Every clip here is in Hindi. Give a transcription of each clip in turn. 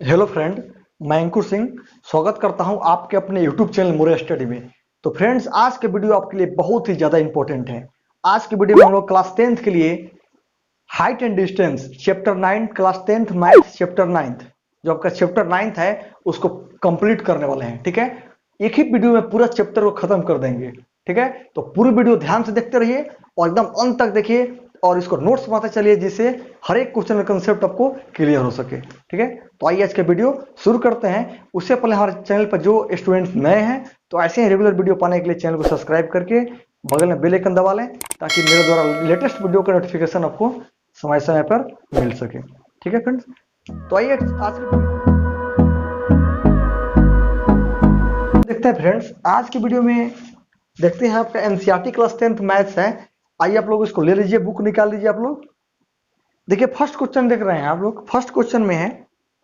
Hello friend. मैं अंकुर सिंह स्वागत करता हूं आपके अपने यूट्यूब चैनल मोरे स्टडी में। तो फ्रेंड्स, आज के वीडियो आपके लिए बहुत ही ज़्यादा इंपॉर्टेंट है। आज के वीडियो में हम लोग क्लास 10th के लिए height and distance chapter 9 class 10th math chapter 9th जो आपका चैप्टर 9th है उसको कंप्लीट करने वाले हैं। ठीक है, एक ही वीडियो में पूरा चैप्टर को खत्म कर देंगे। ठीक है, तो पूरी वीडियो ध्यान से देखते रहिए और एकदम अंत तक देखिए और इसको नोट्स बनाते चलिए जिससे हर एक क्वेश्चन का कंसेप्ट आपको क्लियर हो सके। ठीक है, तो आइए आज के वीडियो शुरू करते हैं। उससे पहले हमारे चैनल पर जो स्टूडेंट्स नए हैं तो ऐसे ही रेगुलर वीडियो पाने के लिए चैनल को सब्सक्राइब करके बगल में बेल आइकन दबा लें ताकि मेरे द्वारा लेटेस्ट वीडियो का नोटिफिकेशन आपको समय समय पर मिल सके। ठीक है फ्रेंड्स, तो आइए आज के देखते हैं। फ्रेंड्स, आज की वीडियो में देखते हैं आपका एनसीईआरटी क्लास 10th मैथ्स है। आइए आप लोग इसको ले लीजिए, बुक निकाल लीजिए। आप लोग देखिए फर्स्ट क्वेश्चन देख रहे हैं आप लोग। फर्स्ट क्वेश्चन में है,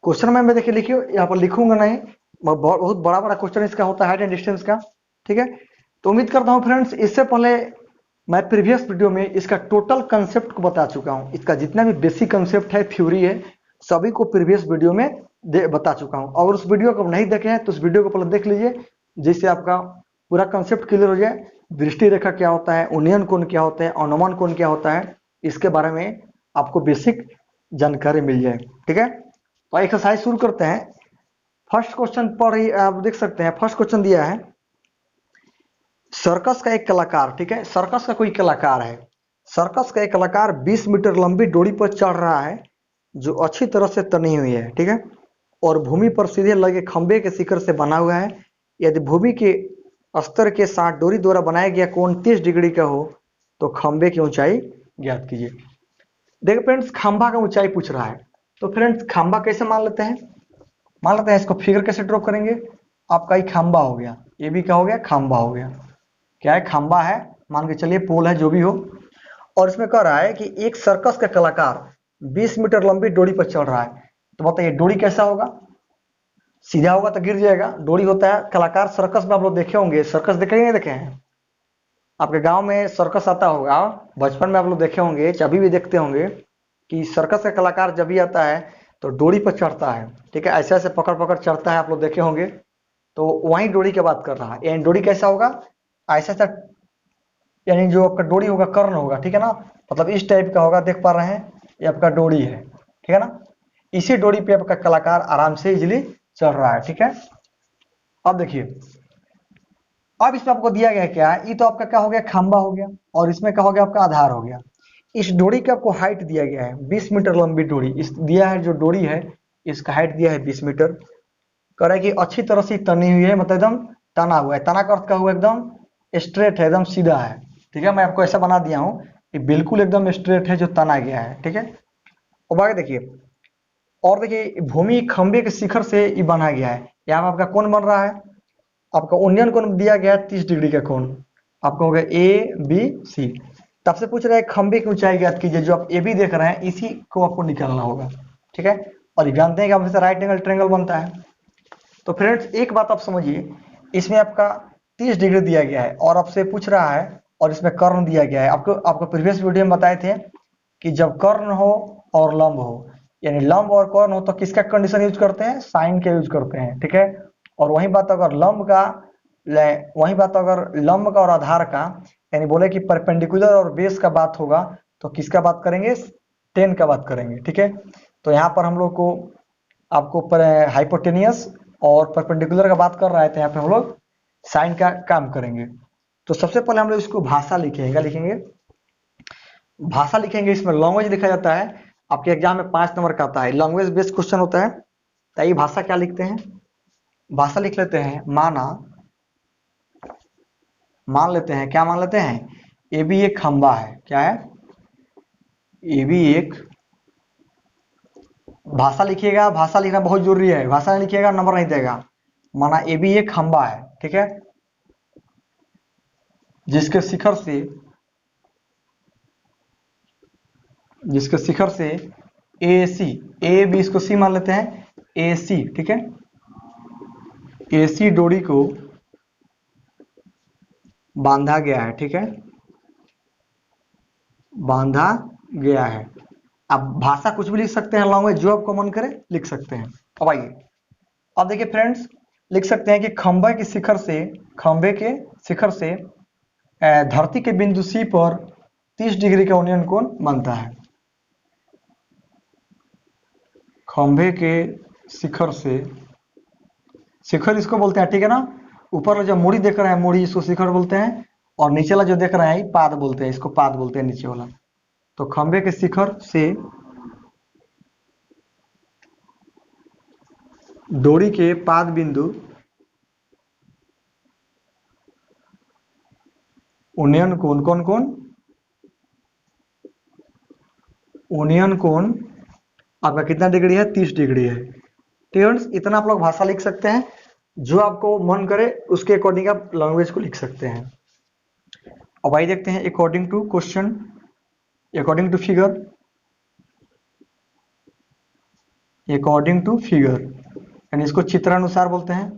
क्वेश्चन में मैं देखिए लिखिए, यहाँ पर लिखूंगा नहीं, बहुत बड़ा बड़ा क्वेश्चन इसका होता है हाइट एंड डिस्टेंस का। ठीक है, तो उम्मीद करता हूँ फ्रेंड्स इससे पहले मैं प्रीवियस वीडियो में इसका टोटल कंसेप्ट को बता चुका हूँ। इसका जितना भी बेसिक कंसेप्ट है, थ्योरी है, सभी को प्रीवियस वीडियो में बता चुका हूँ। और उस वीडियो को नहीं देखे हैं तो उस वीडियो को पहले देख लीजिए जिससे आपका पूरा कंसेप्ट क्लियर हो जाए। दृष्टि रेखा क्या होता है, उन्नयन कोण क्या होता है, अनुमान कोण क्या होता है, इसके बारे में आपको बेसिक जानकारी मिल जाए। ठीक है, तो एक्सरसाइज शुरू करते हैं। फर्स्ट क्वेश्चन पर ही आप देख सकते हैं, फर्स्ट क्वेश्चन दिया है सर्कस का एक कलाकार। ठीक है, सर्कस का कोई कलाकार है, सर्कस का एक कलाकार 20 मीटर लंबी डोरी पर चढ़ रहा है जो अच्छी तरह से तनी हुई है। ठीक है, और भूमि पर सीधे लगे खंबे के शिखर से बना हुआ है। यदि भूमि के स्तर के साथ डोरी द्वारा बनाया गया कोण 30 डिग्री का हो तो खंबे की ऊंचाई ज्ञात कीजिए। देखो फ्रेंड्स, खंबा का ऊंचाई पूछ रहा है तो फ्रेंड्स खंबा कैसे मान लेते हैं, मान लेते हैं इसको फिगर कैसे ड्रॉ करेंगे। आपका ही खंबा हो गया, ये भी क्या हो गया, खंबा हो गया। क्या है, खंबा है, मान के चलिए पोल है जो भी हो। और इसमें कह रहा है कि एक सर्कस का कलाकार 20 मीटर लंबी डोरी पर चढ़ रहा है। तो बताइए डोरी कैसा होगा, सीधा होगा तो गिर जाएगा। डोरी होता है कलाकार, सर्कस में आप लोग देखे होंगे, सर्कस देखे नहीं देखे हैं, आपके गांव में सर्कस आता होगा, बचपन में आप लोग देखे होंगे, अभी भी देखते होंगे कि सर्कस का कलाकार जब भी आता है तो डोरी पर चढ़ता है। ठीक है, ऐसे ऐसे पकड़ पकड़ चढ़ता है, आप लोग देखे होंगे। तो वही डोरी की बात कर रहा है। यानी डोरी कैसा होगा, ऐसा ऐसा, यानी जो आपका डोरी होगा कर्ण होगा। ठीक है ना, मतलब इस टाइप का होगा, देख पा रहे हैं, ये आपका डोरी है। ठीक है ना, इसी डोरी पे आपका कलाकार आराम से इजिली चढ़ रहा है। ठीक है, अब देखिए, अब इसमें आपको दिया गया क्या है, ये तो आपका क्या हो गया, खंबा हो गया, और इसमें क्या हो गया, आपका आधार हो गया। इस डोरी का आपको हाइट दिया गया है 20 मीटर लंबी डोरी, इस दिया है जो डोरी है इसका हाइट दिया है 20 मीटर। कह रहा है कि अच्छी तरह से तनी हुई है, मतलब एकदम तना हुआ है। तना का अर्थ क्या हुआ, एकदम स्ट्रेट है, एकदम सीधा है। ठीक है, मैं आपको ऐसा बना दिया हूँ कि बिल्कुल एकदम स्ट्रेट है, जो तना गया है। ठीक है, अब आगे देखिए, और देखिए भूमि खंबे के शिखर से ये बना गया है। यहाँ आपका कौन बन रहा है, आपका उन्नयन कोण दिया गया है 30 डिग्री का कोण, आपका हो गया ए बी सी। तब से पूछ रहा है खंबे की ऊंचाई ज्ञात कीजिए, जो आप ए बी देख रहे हैं इसी को आपको निकालना होगा। ठीक है, और ये जानते हैं कि आपसे राइट एंगल ट्रायंगल बनता है। तो फ्रेंड्स एक बात आप समझिए, इसमें आपका 30 डिग्री दिया गया है और आपसे पूछ रहा है, और इसमें कर्ण दिया गया है। आपको प्रीवियस वीडियो में बताए थे कि जब कर्ण हो और लंब हो, यानी लंब और कर्ण हो तो किसका कंडीशन यूज करते हैं, साइन का यूज करते हैं। ठीक है, और वही बात अगर लंब का और आधार का, यानी बोले कि परपेंडिकुलर और बेस का बात होगा तो किसका बात करेंगे, टेन का बात करेंगे। ठीक है, तो यहाँ पर हम लोग को आपको हाइपोटेनियस और परपेंडिकुलर का बात कर रहे थे, यहाँ पे हम लोग साइन का काम करेंगे। तो सबसे पहले हम लोग इसको भाषा लिखेंगे, लिखेंगे भाषा लिखेंगे। इसमें लैंग्वेज लिखा जाता है, आपके एग्जाम में 5 नंबर का आता है, लैंग्वेज बेस्ड क्वेश्चन होता है। तो ये भाषा क्या लिखते हैं, भाषा लिख लेते हैं मान लेते हैं, क्या मान लेते हैं, ये भी एक खंबा है। क्या है, ये भी एक, भाषा लिखिएगा, भाषा लिखना बहुत जरूरी है, भाषा नहीं लिखिएगा नंबर नहीं देगा। माना ये भी एक खंबा है। ठीक है, जिसके शिखर से ए सी, ए बी इसको सी मान लेते हैं, ए सी। ठीक है, ए सी डोरी को बांधा गया है। ठीक है, बांधा गया है। अब भाषा कुछ भी लिख सकते हैं, लैंग्वेज जो आपको मन करे लिख सकते हैं। अब आइए, अब देखिए फ्रेंड्स, लिख सकते हैं कि खंभे के शिखर से धरती के बिंदु सी पर 30 डिग्री का उन्नयन कोण बनता है। खंभे के शिखर से, शिखर इसको बोलते हैं, ठीक है ना, ऊपर वाला जो मूड़ी देख रहे हैं, मूड़ी इसको शिखर बोलते हैं, और नीचे वाला जो देख रहे हैं पाद बोलते हैं, इसको पाद बोलते हैं नीचे वाला। तो खंभे के शिखर से डोरी के पाद बिंदु उन्नयन कोण, कौन कौन, उन्नयन कोण आपका कितना डिग्री है, 30 डिग्री है। फ्रेंड्स इतना आप लोग भाषा लिख सकते हैं, जो आपको मन करे उसके अकॉर्डिंग आप लैंग्वेज को लिख सकते हैं। अब आइए देखते हैं according to question, according to figure, according to figure यानी इसको चित्रानुसार बोलते हैं।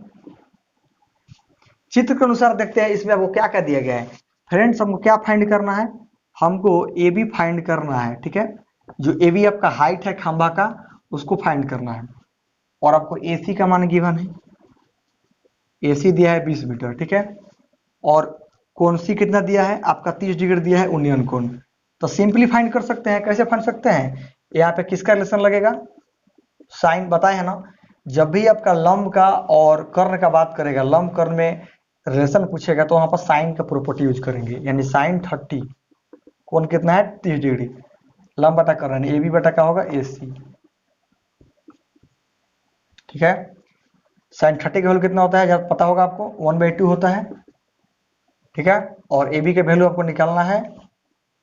चित्र के अनुसार देखते हैं इसमें आपको क्या क्या दिया गया है। फ्रेंड्स हमको क्या फाइंड करना है, हमको ए बी फाइंड करना है, ठीक है, जो ए बी आपका हाइट है खंभा का उसको फाइंड करना है, और आपको ए सी का मान गिवन है, ए सी दिया है 20 मीटर, ठीक है, और कोण सी कितना दिया है आपका 30 डिग्री दिया है उन्नयन कोण। तो सिंपली फाइंड कर सकते हैं, कैसे फाइंड सकते हैं, यहाँ पे किसका रिलेशन लगेगा, साइन बताए है ना, जब भी आपका लंब का और कर्ण का बात करेगा, लंब कर्ण में रिलेशन पूछेगा तो वहां पर साइन का प्रॉपर्टी यूज करेंगे, यानी साइन 30, कोण कितना है 30 डिग्री, लंब बटा कर्ण ए बी बटा क्या होगा ए सी, ठीक है। साइन 30 का वैल्यू कितना होता है जब पता होगा आपको, 1/2 होता है, ठीक है, और ए बी का वैल्यू आपको निकालना है,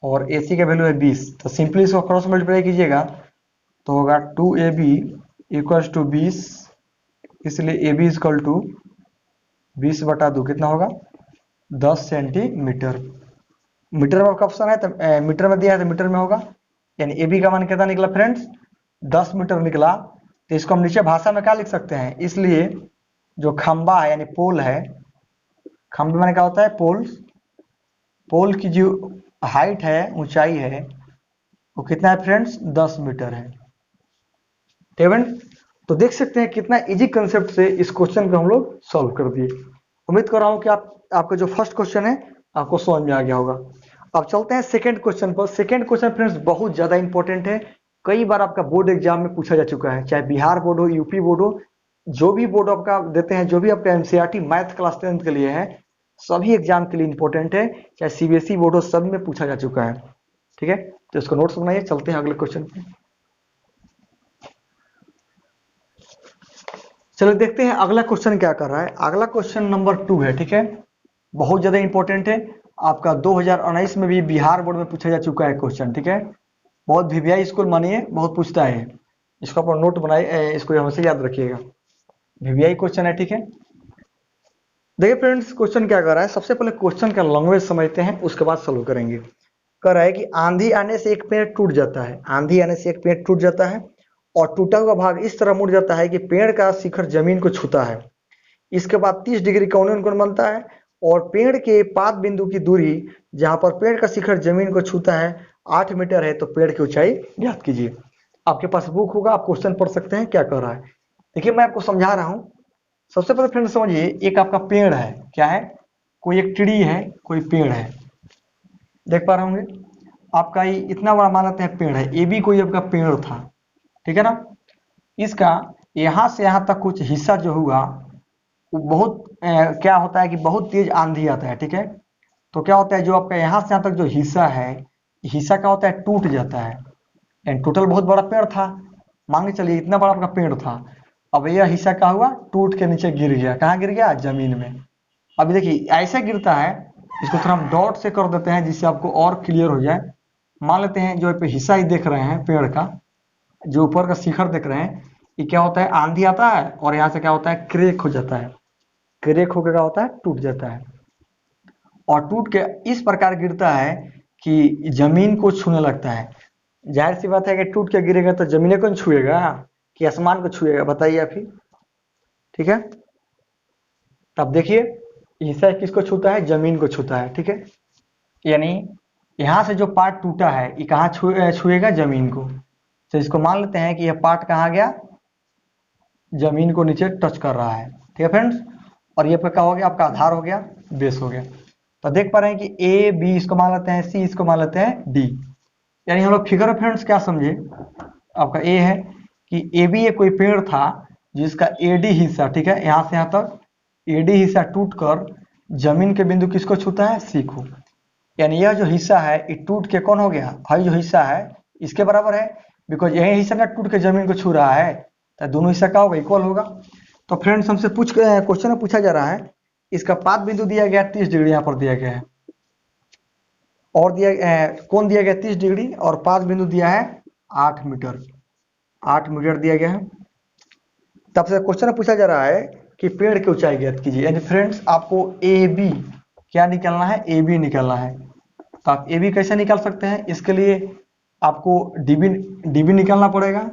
और ए सी का वैल्यू है 20, तो सिंपली इसको क्रॉस मल्टीप्लाई कीजिएगा तो होगा 2ab इक्वल्स टू 20, इसलिए ए बी इक्वल टू 20/2 कितना होगा 10 सेंटीमीटर। मीटर में आपका ऑप्शन है तो मीटर में दिया है तो मीटर में होगा, यानी ए बी का मान कितना निकला फ्रेंड्स 10 मीटर निकला। तो इसको हम नीचे भाषा में क्या लिख सकते हैं, इसलिए जो खंबा है यानी पोल है, खंबे में क्या होता है पोल, पोल की जो हाइट है ऊंचाई है वो कितना है फ्रेंड्स 10 मीटर है। तो देख सकते हैं कितना इजी कंसेप्ट से इस क्वेश्चन को हम लोग सॉल्व कर दिए। उम्मीद कर रहा हूं कि आपका जो फर्स्ट क्वेश्चन है आपको समझ में आ गया होगा। अब चलते हैं सेकंड क्वेश्चन पर। सेकंड क्वेश्चन फ्रेंड्स बहुत ज्यादा इंपॉर्टेंट है, कई बार आपका बोर्ड एग्जाम में पूछा जा चुका है, चाहे बिहार बोर्ड हो यूपी बोर्ड हो, जो भी बोर्ड आपका देते हैं, जो भी आपका एनसीईआरटी मैथ क्लास 10th के लिए है, सभी एग्जाम के लिए इंपॉर्टेंट है, चाहे सीबीएसई बोर्ड हो, सब में पूछा जा चुका है, ठीक है। तो इसको नोट्स बनाइए, चलते हैं अगले क्वेश्चन पे। चलो देखते हैं अगला क्वेश्चन क्या कर रहा है। अगला क्वेश्चन नंबर 2 है, ठीक है, बहुत ज्यादा इंपॉर्टेंट है, आपका 2019 में भी बिहार बोर्ड में पूछा जा चुका है क्वेश्चन, ठीक है, बहुत वीवीआई स्कूल मानिए बहुत पूछता है, इसको आप नोट बनाइए, इसको हमेशा याद रखिएगा, वीवीआई क्वेश्चन है, ठीक है। देखिए फ्रेंड्स क्वेश्चन क्या कर रहा है, सबसे पहले क्वेश्चन का लैंग्वेज समझते हैं उसके बाद सॉल्व करेंगे। कह रहा है कि आंधी आने से एक पेड़ टूट जाता है, आंधी आने से एक पेड़ टूट जाता है और टूटा हुआ भाग इस तरह मुड़ जाता है कि पेड़ का शिखर जमीन को छूता है। इसके बाद 30 डिग्री का उन्नयन कोण बनता है और पेड़ के पाद बिंदु की दूरी जहां पर पेड़ का शिखर जमीन को छूता है 8 मीटर है, तो पेड़ की ऊंचाई ज्ञात कीजिए। आपके पास बुक होगा, आप क्वेश्चन पढ़ सकते हैं क्या कर रहा है। देखिए मैं आपको समझा रहा हूं, सबसे पहले फ्रेंड समझिए, एक आपका पेड़ है, क्या है, कोई एक ट्री है, कोई पेड़ है, देख पा रहे होंगे आपका ये इतना बड़ा मान लेते हैं पेड़ है, ये भी कोई आपका पेड़ था, ठीक है ना। इसका यहां से यहां तक कुछ हिस्सा जो हुआ वो बहुत क्या होता है कि बहुत तेज आंधी आता है, ठीक है, तो क्या होता है जो आपका यहां से यहां तक जो हिस्सा है, हिस्सा क्या होता है टूट जाता है, एंड टोटल बहुत बड़ा पेड़ था, मान के चलिए इतना बड़ा आपका पेड़ था, अब यह हिस्सा क्या हुआ टूट के नीचे गिर गया, कहाँ गिर गया जमीन में। अभी देखिए ऐसे गिरता है, इसको थोड़ा हम डॉट से कर देते हैं जिससे आपको और क्लियर हो जाए। मान लेते हैं जो पे हिस्सा ही देख रहे हैं पेड़ का, जो ऊपर का शिखर देख रहे हैं, ये क्या होता है आंधी आता है और यहाँ से क्या होता है क्रेक हो जाता है, क्रेक होकर क्या होता है टूट जाता है, और टूट के इस प्रकार गिरता है कि जमीन को छूने लगता है। जाहिर सी बात है कि टूट के गिरेगा तो जमीन को छुएगा कि आसमान को छुएगा, बताइए आप ही, ठीक है। तब देखिए हिस्सा किसको छूता है, जमीन को छूता है, ठीक है, यानी यहां से जो पार्ट टूटा है ये कहाँ छुएगा जमीन को, तो इसको मान लेते हैं कि यह पार्ट कहाँ गया जमीन को नीचे टच कर रहा है। ठीक है फ्रेंड्स, और ये क्या हो गया, आपका आधार हो गया, बेस हो गया। तो देख पा रहे हैं कि ए बी इसको मान लेते हैं, सी इसको मान लेते हैं, डी। यानी हम लोग फिगर में फ्रेंड्स क्या समझे, आपका ए है कि ए बी एक कोई पेड़ था जिसका एडी हिस्सा, ठीक है, यहाँ से यहाँ तक एडी हिस्सा टूट कर जमीन के बिंदु किसको छूता है, सी को। यानी यह जो हिस्सा है ये टूट के कौन हो गया, भाई जो हिस्सा है इसके बराबर है, बिकॉज यही हिस्सा ना टूट के जमीन को छू रहा है, तो दोनों हिस्सा क्या होगा, इक्वल होगा। तो फ्रेंड्स हमसे क्वेश्चन में पूछा जा रहा है, इसका पाद बिंदु दिया गया 30 डिग्री यहाँ पर दिया गया है, और कोण दिया गया 30 डिग्री, और पाद बिंदु दिया है 8 मीटर, 8 मीटर दिया गया है। तब से क्वेश्चन में पूछा जा रहा है कि पेड़ की ऊंचाई ज्ञात कीजिए। यानी फ्रेंड्स आपको ए बी क्या निकालना है, ए बी निकालना है। तो आप ए बी कैसे निकाल सकते हैं, इसके लिए आपको डीबी निकालना पड़ेगा,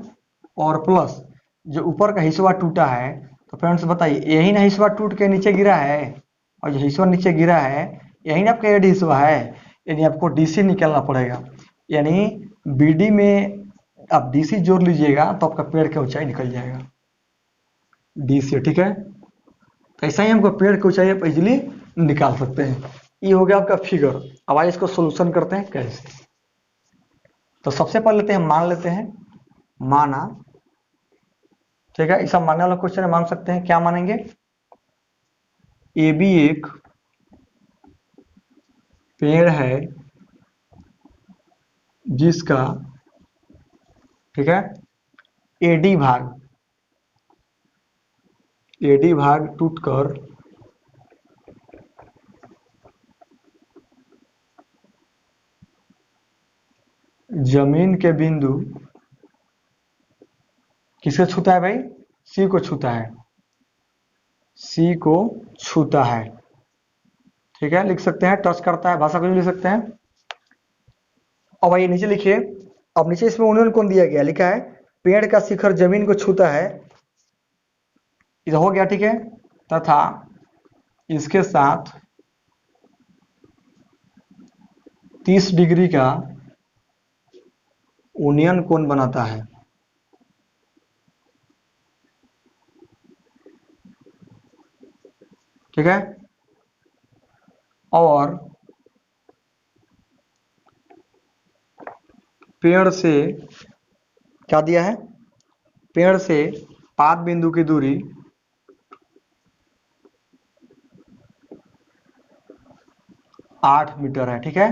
और प्लस जो ऊपर का हिस्सा टूटा है, तो फ्रेंड्स बताइए यही ना हिस्सा टूट के नीचे गिरा है, और जो हिस्सा नीचे गिरा है यही ना आपका एडी हिस्सा है, यानी आपको डीसी निकालना पड़ेगा। यानी बीडी में आप डीसी जोड़ लीजिएगा तो आपका पेड़ की ऊंचाई निकल जाएगा डीसी। ठीक है, तो ऐसा ही हमको पेड़ की ऊंचाई आप इजिली निकाल सकते हैं। ये हो गया आपका फिगर। अब आइए इसको सोल्यूशन करते हैं कैसे। तो सबसे पहले लेते हैं, मान लेते हैं, माना, ठीक है, ऐसा मानने वाला क्वेश्चन है, मान सकते हैं, क्या मानेंगे, ए बी एक पेड़ है जिसका, ठीक है, एडी भाग टूटकर जमीन के बिंदु किसको छूता है भाई, सी को छूता है, सी को छूता है। ठीक है, लिख सकते हैं, टच करता है, भाषा को लिख सकते हैं। अब आइए नीचे लिखिए। अब नीचे इसमें उन्होंने कौन दिया गया, लिखा है पेड़ का शिखर जमीन को छूता है, इधर हो गया, ठीक है, तथा इसके साथ 30 डिग्री का यूनियन कोण बनाता है। ठीक है, और पेड़ से क्या दिया है, पेड़ से पाद बिंदु की दूरी 8 मीटर है। ठीक है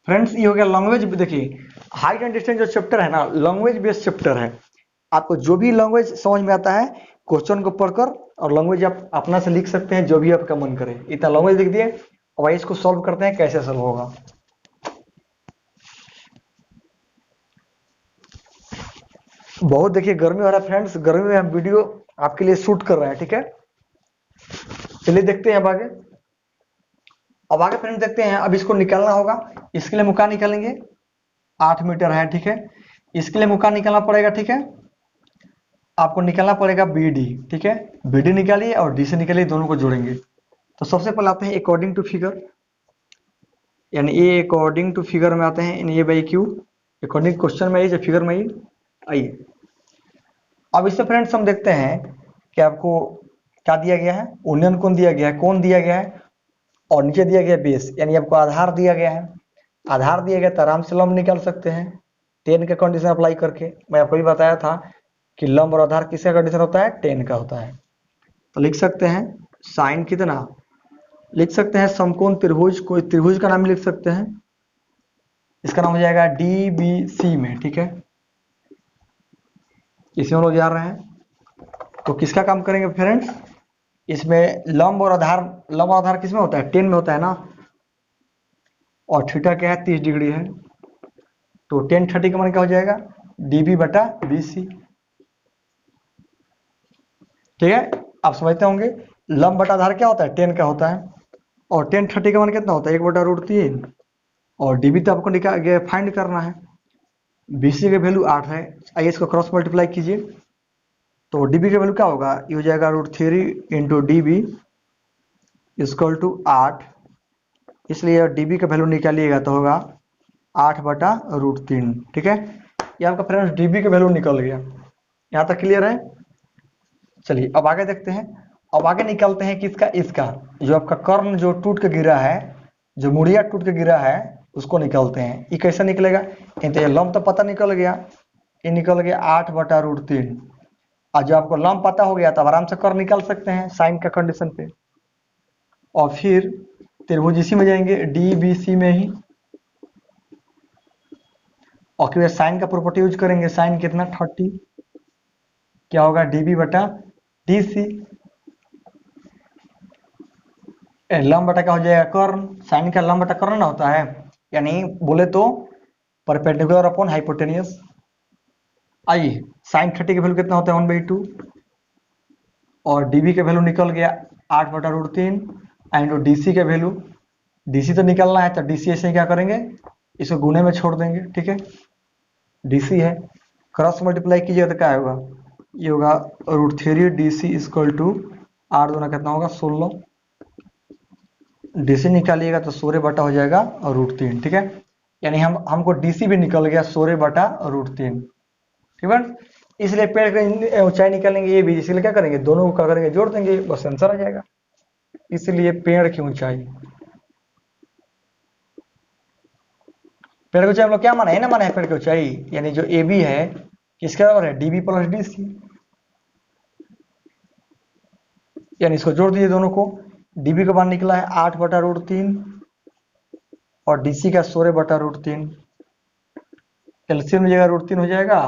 फ्रेंड्स, ये हो गया लैंग्वेज। देखिए हाइट एंड डिस्टेंस जो चैप्टर है ना, लैंग्वेज बेस्ड चैप्टर है। आपको जो भी लैंग्वेज समझ में आता है क्वेश्चन को पढ़कर, और लैंग्वेज आप अपना से लिख सकते हैं जो भी आपका मन करे। इतना लैंग्वेज लिख दिए, अब आइए इसको सॉल्व करते हैं, कैसे सॉल्व होगा। बहुत देखिए गर्मी हो रहा है फ्रेंड्स, गर्मी में हम वीडियो आपके लिए शूट कर रहे हैं। ठीक है, चलिए देखते हैं अब आगे। अब आगे फ्रेंड्स देखते हैं, अब इसको निकालना होगा। इसके लिए मुक्का निकालेंगे, 8 मीटर है। ठीक है, इसके लिए मुक्का निकालना पड़ेगा। ठीक है, आपको निकालना पड़ेगा बी डी। ठीक है, बी डी निकालिए और डी से निकालिए, दोनों को जोड़ेंगे। तो सबसे पहले आते हैं अकॉर्डिंग टू फिगर, यानी ए अकॉर्डिंग टू फिगर में आते हैं, ए बाई क्यू अकॉर्डिंग क्वेश्चन में, ये फिगर में आइए। अब इससे फ्रेंड्स हम देखते हैं कि आपको क्या दिया गया है, यूनियन कोण दिया गया है, कोण दिया गया है, और नीचे दिया गया बेस, यानी आपको आधार दिया गया है। आधार दिया गया तो आराम से लंब निकाल सकते हैं 10 का कंडीशन अप्लाई करके। मैं आपको भी बताया था कि लंब और आधार किसका कंडीशन होता है, 10 का होता है। तो लिख सकते हैं साइन कितना, लिख सकते हैं समकोण त्रिभुज, कोई त्रिभुज का नाम लिख सकते हैं, इसका नाम हो जाएगा डी बी सी में। ठीक है, इसमें हम लोग जा रहे हैं। तो किसका काम करेंगे फ्रेंड्स, इसमें लंब और आधार किस में होता है, 10 में होता है ना, और थीटा क्या है, 30 डिग्री है। तो 10 30 का मान क्या हो जाएगा, डीबी बटा बीसी। ठीक है, आप समझते होंगे लंब बटा आधार क्या होता है, 10 का होता है, और 10 30 का मान कितना होता है, 1/√3, और डीबी तो आपको फाइंड करना है। बीसी का वैल्यू 8 है। आइए इसको क्रॉस मल्टीप्लाई कीजिए, तो डीबी का वैल्यू क्या होगा, ये हो जाएगा √3 इंटू डी इक्वल टू 8। इसलिए डीबी का वैल्यू निकालिएगा तो होगा 8/√3। ठीक है, ये आपका फ्रेंड्स डीबी का वैल्यू निकल गया। यहाँ तक क्लियर है। चलिए अब आगे देखते हैं। अब आगे निकालते हैं किसका, इसका जो आपका कर्ण जो टूट के गिरा है, जो मुड़िया टूट के गिरा है, उसको निकालते हैं। ये कैसे निकलेगा, तो ये लंब तो पता निकल गया, ये निकल गया 8/√3। और जो आपको लंब पता हो गया तो आराम से कर्ण निकाल सकते हैं साइन का कंडीशन पे। और फिर त्रिभुज इसी में जाएंगे, DBC में ही, और फिर साइन का प्रॉपर्टी यूज करेंगे। साइन कितना 30, क्या होगा DB/DC। लंब बटा क्या हो जाएगा, कर्ण। साइन का लंब बटा कर्ण ना होता है, यानी बोले तो परपेंडिकुलर अपॉन हाइपोटेनियस। आइए साइन 30 का वैल्यू कितना होता है 1/2, और डीबी का वैल्यू निकल गया 8/√3, एंड डीसी का वैल्यू, डीसी तो निकलना है तो डीसी ऐसे क्या करेंगे, इसको गुणे में छोड़ देंगे, ठीक है। डीसी है, क्रॉस मल्टीप्लाई कीजिए तो क्या होगा, ये होगा √3 DC इक्वल टू 8 दूना कितना होगा 16, डीसी निकालिएगा तो 16 बटा हो जाएगा √3, ठीक है। यानी हमको डीसी भी निकल गया 16/√3, ठीक है। इसलिए पेड़ की ऊंचाई निकालेंगे ये भी, इसलिए क्या करेंगे, दोनों को क्या करेंगे, जोड़ देंगे, बस आंसर आ जाएगा। इसलिए पेड़ की ऊंचाई, पेड़ की ऊंचाई हम लोग क्या माना है ना, माना है पेड़ की ऊंचाई, यानी जो ए बी है किसके बराबर है, DB + DC, यानी इसको जोड़ दीजिए दोनों को। DB का मान निकला है 8/√3 और DC का 16/√3, एलसीएम में जगह √3 हो जाएगा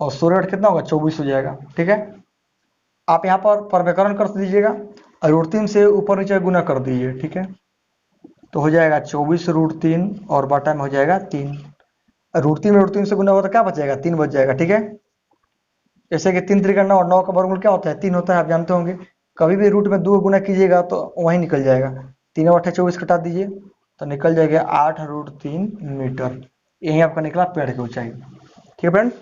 और 16 कितना होगा 24 हो जाएगा, ठीक है। आप यहाँ पर व्याकरण कर दीजिएगा, √3 से ऊपर नीचे गुना कर दीजिए, ठीक है। तो हो जाएगा 24√3 और बटा में हो जाएगा 3। √3 में √3 से गुना होगा तो क्या बचेगा, 3 बच जाएगा, ठीक है। जैसे कि 3 3 9 और 9 का वर्गमूल क्या होता है, 3 होता है, आप जानते होंगे। कभी भी रूट में 2 गुना कीजिएगा तो वहीं निकल जाएगा। 3/24 कटा दीजिए तो निकल जाएगा 8√3 मीटर। यही आपका निकला पेड़ की ऊंचाई, ठीक है फ्रेंड।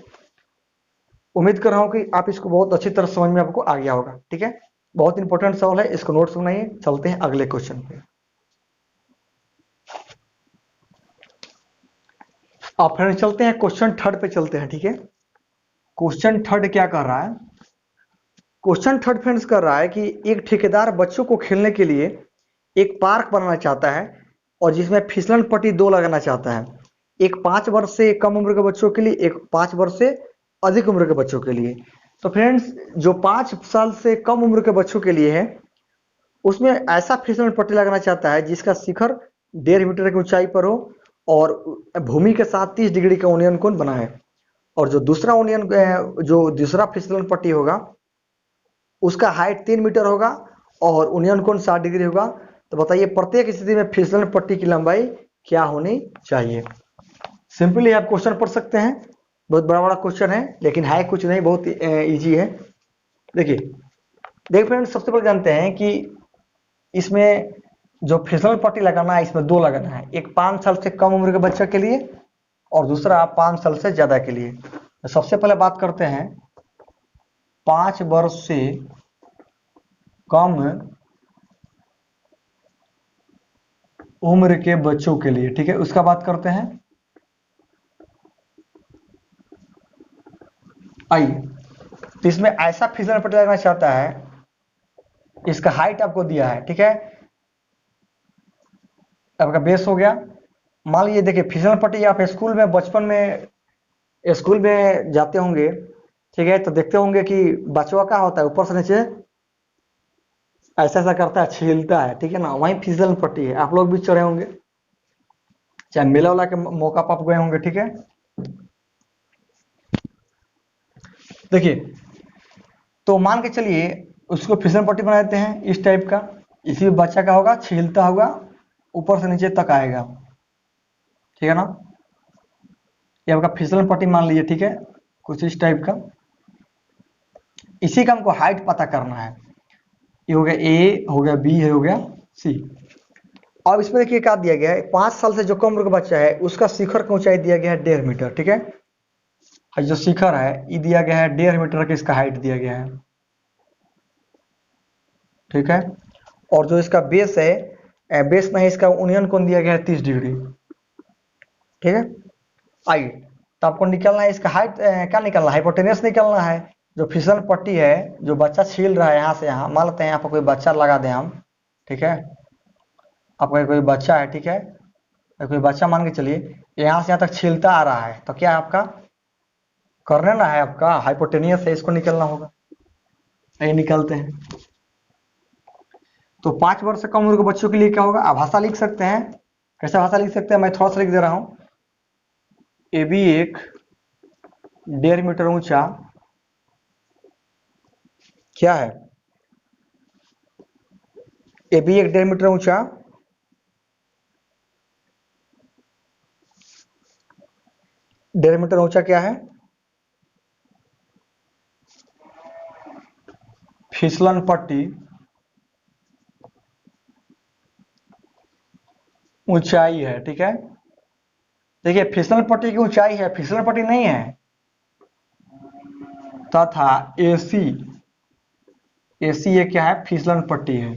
उम्मीद कर रहा हूँ कि आप इसको बहुत अच्छी तरह समझ में आपको आ गया होगा, ठीक है। बहुत इंपॉर्टेंट सवाल है, इसको नोट्स बनाइए। चलते हैं अगले क्वेश्चन पे। अब फ्रेंड चलते हैं क्वेश्चन थर्ड पे चलते हैं, ठीक है। क्वेश्चन थर्ड क्या कर रहा है, क्वेश्चन थर्ड फ्रेंड्स कर रहा है कि एक ठेकेदार बच्चों को खेलने के लिए एक पार्क बनाना चाहता है और जिसमें फिसलन पट्टी 2 लगाना चाहता है, एक 5 वर्ष से कम उम्र के बच्चों के लिए, एक 5 वर्ष से अधिक उम्र के बच्चों के लिए। तो फ्रेंड्स जो 5 साल से कम उम्र के बच्चों के लिए है, उसमें ऐसा फिसलन पट्टी लगाना चाहता है जिसका शिखर 1.5 मीटर की ऊंचाई पर हो और भूमि के साथ 30 डिग्री का उन्नयन कोण बनाए। और जो दूसरा फिसलन पट्टी होगा उसका हाइट 3 मीटर होगा और उन्नयन कोण 60 डिग्री होगा। तो बताइए प्रत्येक स्थिति में फिसलन पट्टी की लंबाई क्या होनी चाहिए। सिंपली आप क्वेश्चन पढ़ सकते हैं, बहुत बड़ा बड़ा क्वेश्चन है लेकिन है कुछ नहीं, बहुत इजी है। देखिए फ्रेंड्स, सबसे पहले जानते हैं कि इसमें जो फिसलन पट्टी लगाना है, इसमें 2 लगाना है, एक 5 साल से कम उम्र के बच्चे के लिए और दूसरा 5 साल से ज्यादा के लिए। तो सबसे पहले बात करते हैं 5 वर्ष से कम उम्र के बच्चों के लिए, ठीक है, उसका बात करते हैं। आइए, तो इसमें ऐसा फिसलन पट्टी लगाना चाहता है, इसका हाइट आपको दिया है, ठीक है, आपका बेस हो गया। मान लीजिए देखिए फिसलन पट्टी आप स्कूल में बचपन में स्कूल में जाते होंगे, ठीक है, तो देखते होंगे कि बच्चों का होता है ऊपर से नीचे ऐसा ऐसा करता है, छीलता है, ठीक है ना, वहीं फिसलन पट्टी है। आप लोग भी चढ़े होंगे, चाहे मेला वाला के मौका पर आप गए होंगे, ठीक है। देखिए तो मान के चलिए उसको फिसलन पट्टी बना देते हैं इस टाइप का, इसी में बच्चा का होगा, छीलता होगा, ऊपर से नीचे तक आएगा, ठीक है ना। ये आपका फिसलन पट्टी मान लीजिए, ठीक है, कुछ इस टाइप का। इसी का हमको हाइट पता करना है। ये हो गया ए, हो गया बी, हो गया सी। अब इसमें देखिए क्या दिया गया है, 5 साल से जो कम उम्र का बच्चा है उसका शिखर की ऊंचाई दिया गया है 1.5 मीटर, ठीक है। जो शिखर है ये दिया गया है 1.5 मीटर का, इसका हाइट दिया गया है, ठीक है। और जो इसका बेस है, बेस नहीं, इसका उन्नयन कोण दिया गया है 30 डिग्री, ठीक है। आइए, तो आपको निकलना है इसका हाइट, क्या निकलना है, हाइपोटेनस निकलना है। जो फिसल पट्टी है, जो बच्चा छील रहा है यहाँ से यहाँ, मान लेते हैं यहाँ पर कोई बच्चा लगा दें हम, ठीक है, आपका कोई बच्चा है, ठीक है, कोई बच्चा मान के चलिए यहाँ से यहाँ तक छीलता आ रहा है, तो क्या है आपका कर्नेल है, आपका हाइपोटेनियस है, इसको निकलना होगा, ये निकलते हैं। तो 5 वर्ष से कम उम्र के बच्चों के लिए क्या होगा, आप भाषा लिख सकते हैं, कैसा भाषा लिख सकते हैं, मैं थोड़ा सा लिख दे रहा हूं। ए बी एक 1.5 मीटर ऊंचा क्या है, ए बी एक 1.5 मीटर ऊंचा क्या है, फिसलन पट्टी ऊंचाई है, ठीक है। देखिए फिसलन पट्टी की ऊंचाई है, फिसलन पट्टी नहीं है, तथा एसी ये क्या है, फिसलन पट्टी है,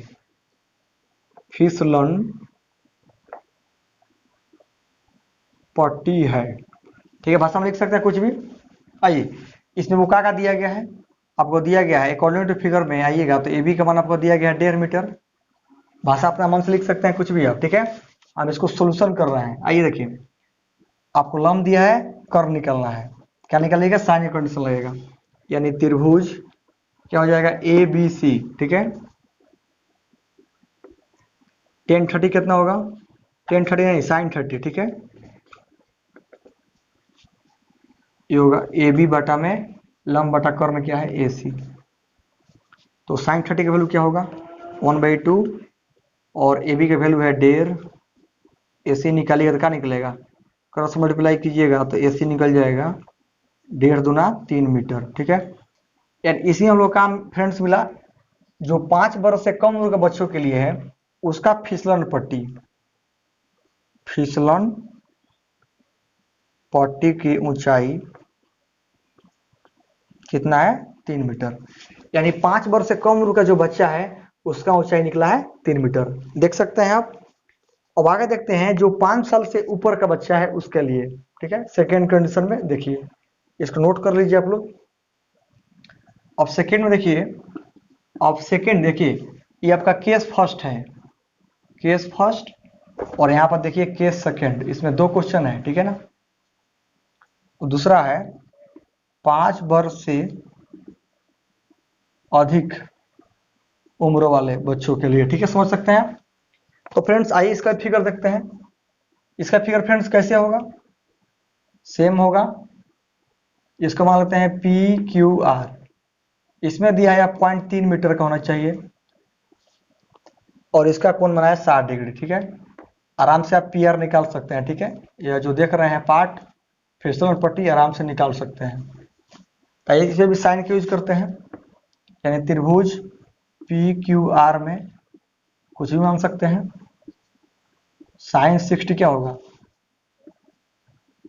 फिसलन पट्टी है, ठीक है। भाषा में लिख सकते हैं कुछ भी। आइए इसमें वो का दिया गया है, आपको दिया गया है अकॉर्डिंग टू फिगर में आइएगा तो ए बी का मान आपको दिया गया है 1.5 मीटर। भाषा अपना मन से लिख सकते हैं कुछ भी आप, ठीक है। हम इसको सोल्यूशन कर रहे हैं। आइए देखिए, आपको लंब दिया है, कर्व निकलना है, क्या निकलेगा, साइन कंडीशन लगेगा, यानी त्रिभुज क्या हो जाएगा, ए बी सी, ठीक है। 10 30 कितना होगा, 10 30 नहीं साइन 30, ठीक है। ये होगा ए बी बटा में लंब बटा कर्व में क्या है, ए सी। तो साइन 30 का वैल्यू क्या होगा, 1/2, और ए बी का वैल्यू है 1.5, ए सी निकालिएगा तो क्या निकलेगा, क्रॉस मल्टीप्लाई कीजिएगा तो ए सी निकल जाएगा 1.5 दूना 3 मीटर, ठीक है। यानी इसी हम लोग काम फ्रेंड्स मिला, जो 5 वर्ष से कम उम्र के बच्चों के लिए है उसका फिसलन पट्टी की ऊंचाई कितना है, 3 मीटर। यानी 5 वर्ष से कम उम्र का जो बच्चा है उसका ऊंचाई निकला है 3 मीटर, देख सकते हैं आप। अब आगे देखते हैं जो 5 साल से ऊपर का बच्चा है उसके लिए, ठीक है। सेकेंड कंडीशन में देखिए, इसको नोट कर लीजिए आप लोग। अब सेकेंड में देखिए, अब सेकेंड देखिए, ये आपका केस फर्स्ट है, केस फर्स्ट, और यहाँ पर देखिए केस सेकेंड, इसमें 2 क्वेश्चन है, ठीक है ना। दूसरा है 5 वर्ष से अधिक उम्र वाले बच्चों के लिए, ठीक है, समझ सकते हैं। तो फ्रेंड्स आइए इसका फिगर देखते हैं। इसका फिगर फ्रेंड्स कैसे होगा, सेम होगा, इसको मान लेते हैं पी क्यू आर, इसमें दिया है 0.3 मीटर का होना चाहिए, और इसका कोण बनाया 60 डिग्री, ठीक है। आराम से आप पी आर निकाल सकते हैं, ठीक है। यह जो देख रहे हैं पार्ट फिसलन पट्टी आराम से निकाल सकते हैं। तो इसमें भी साइन का यूज करते हैं, यानी त्रिभुज पी क्यू आर में कुछ भी मान सकते हैं। साइन 60 क्या होगा,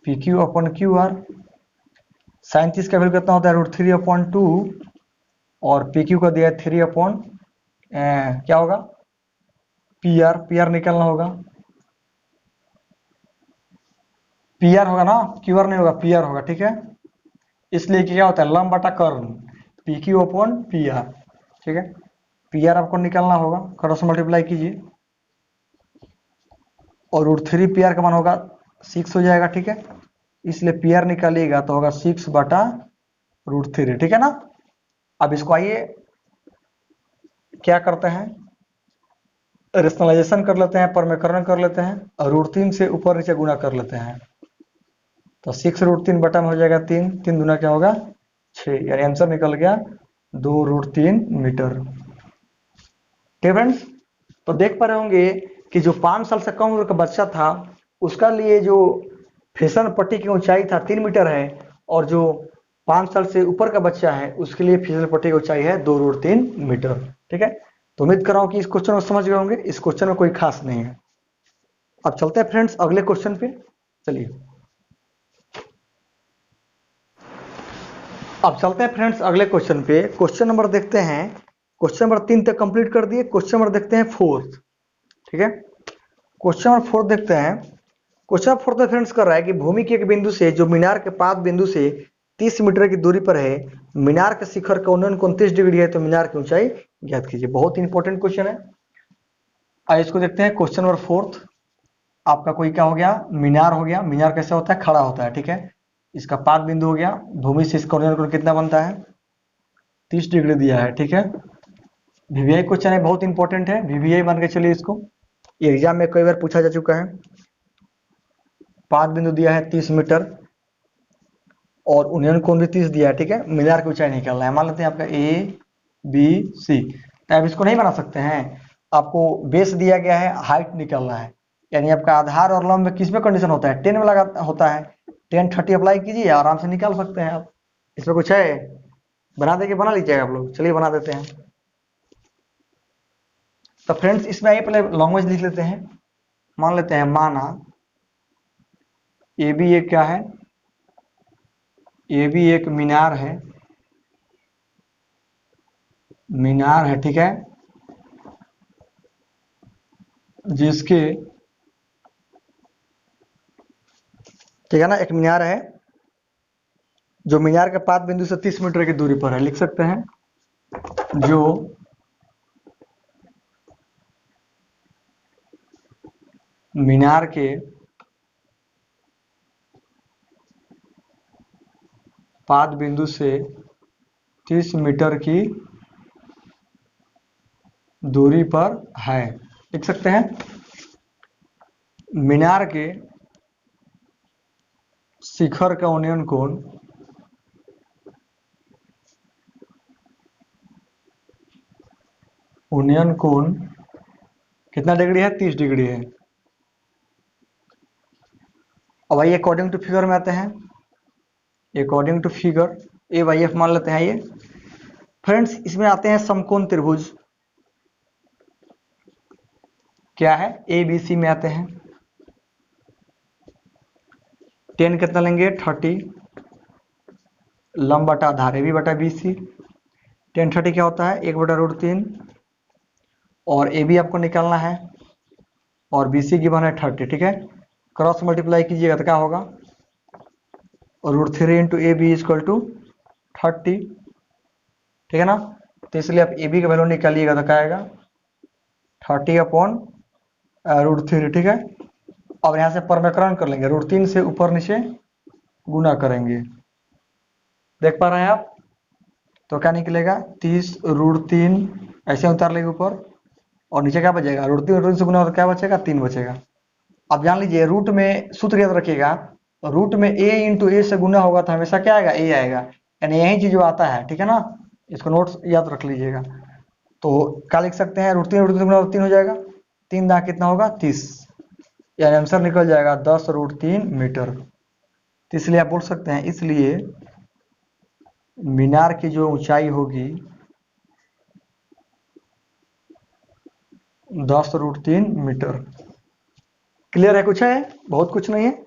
P Q upon Q R. Sine 30 का वैल्यू कितना होता है, √3/2, और पी क्यू का दिया है 3 अपॉन क्या होगा, पी आर निकालना होगा, पी आर होगा ना, क्यू आर नहीं होगा, पी आर होगा, ठीक है। इसलिए कि क्या होता है, लंब बटा curve, P Q upon P R, ठीक है। पी आर आपको निकालना होगा, क्रॉस मल्टीप्लाई कीजिए, और √3 पी आर का मान होगा 6 हो जाएगा, ठीक है। इसलिए पी आर निकालिएगा तो होगा 6 बटा √3, ठीक है ना। अब इसको आइए क्या करते हैं, रेशनलाइजेशन कर लेते हैं, परमेकरण कर लेते हैं, और √3 से ऊपर नीचे गुना कर लेते हैं। तो 6 √3 बटा में हो जाएगा 3, 3 दूना क्या होगा 6, यानी आंसर निकल गया 2√3 मीटर। ठीक फ्रेंड्स, तो देख पा रहे होंगे कि जो 5 साल से कम उम्र का बच्चा था उसका लिए जो फिसलन पट्टी की ऊंचाई था 3 मीटर है, और जो 5 साल से ऊपर का बच्चा है उसके लिए फिसलन पट्टी की ऊंचाई है 2√3 मीटर, ठीक है। तो उम्मीद कर रहा हूं कि इस क्वेश्चन को समझ गए होंगे, इस क्वेश्चन में कोई खास नहीं है। अब चलते हैं फ्रेंड्स अगले क्वेश्चन पे, चलिए अब चलते हैं फ्रेंड्स अगले क्वेश्चन पे। क्वेश्चन नंबर देखते हैं, क्वेश्चन नंबर 3 तक कंप्लीट कर दिए, क्वेश्चन नंबर देखते हैं 4, ठीक है। क्वेश्चन नंबर 4 देखते हैं। क्वेश्चन नंबर 4 में फ्रेंड्स कर रहा है कि भूमि के एक बिंदु से, जो मीनार के पाद बिंदु से 30 मीटर की दूरी पर है, मीनार के शिखर का उन्नयन कोण 30 डिग्री है, तो मीनार की ऊंचाई ज्ञात कीजिए। बहुत इंपॉर्टेंट क्वेश्चन है। आइए इसको देखते हैं। क्वेश्चन नंबर 4 आपका कोई क्या हो गया, मीनार हो गया। मीनार कैसे होता है, खड़ा होता है, ठीक है। इसका पाद बिंदु हो गया, भूमि से इसका उन्नयन कोण कितना बनता है, 30 डिग्री दिया है, ठीक है। वीवीआई क्वेश्चन है, बहुत इंपॉर्टेंट है, वीवीआई मान के चलिए इसको, एग्जाम में कई बार पूछा जा चुका है। पाद बिंदु दिया है 30 मीटर और उन्नयन कोण भी 30 दिया है, ठीक है। मीनार की ऊंचाई निकालना है। मान लेते हैं आपका ए बी सी, तो आप इसको नहीं बना सकते हैं, आपको बेस दिया गया है, हाइट निकालना है। यानी आपका आधार और लंब किस में कंडीशन होता है, 10 में लगा होता है। 10 30 अप्लाई कीजिए, आराम से निकाल सकते हैं आप। इसमें कुछ है, बना दे के बना लीजिएगा आप लोग। चलिए बना देते हैं। तो फ्रेंड्स इसमें आइए पहले लैंग्वेज लिख लेते हैं। मान लेते हैं, माना ए बी एक क्या है, ये भी एक मीनार है, मीनार है, ठीक है, जिसके, ठीक है ना, एक मीनार है जो मीनार के पाद बिंदु से 30 मीटर की दूरी पर है। लिख सकते हैं, जो मीनार के पाद बिंदु से 30 मीटर की दूरी पर है। लिख सकते हैं, मीनार के शिखर का उन्नयन कोण कितना डिग्री है, 30 डिग्री है। अब आइए अकॉर्डिंग टू फिगर में आते हैं। According to figure A by F मान लेते हैं। ये फ्रेंड्स इसमें आते हैं समकोण त्रिभुज, क्या है, ए बी सी में आते हैं। 10 कितना लेंगे, 30, लंब बटा आधार ए बी बटा बी सी। 10 30 क्या होता है, 1/√3, और ए बी आपको निकालना है और बी सी गिवन है 30, ठीक है। क्रॉस मल्टीप्लाई कीजिएगा तो क्या होगा, √3 into A B equal to 30, ठीक है ना। तो इसलिए आप ए बी का वैल्यू निकालिएगा तो क्या आएगा, 30/√3, ठीक है। अब यहाँ से परमेकरण कर लेंगे, √3 से ऊपर नीचे गुना करेंगे। देख पा रहे हैं आप, तो क्या निकलेगा, 30√3 ऐसे उतार लेंगे ऊपर, और नीचे क्या बचेगा, √3 से गुना तो क्या बचेगा, 3 बचेगा। अब जान लीजिए रूट में सूत्र याद रखिएगा, रूट में a इंटू ए से गुना होगा तो हमेशा क्या आएगा, a आएगा, यानी यही चीज जो आता है, ठीक है ना। इसको नोट्स याद रख लीजिएगा। तो क्या लिख सकते हैं, √3 से गुना 3 हो जाएगा, 3 दाग कितना होगा, 30, यानी आंसर निकल जाएगा 10√3 मीटर। तो इसलिए आप बोल सकते हैं, इसलिए मीनार की जो ऊंचाई होगी 10√3 मीटर। क्लियर है, कुछ है, बहुत कुछ नहीं है।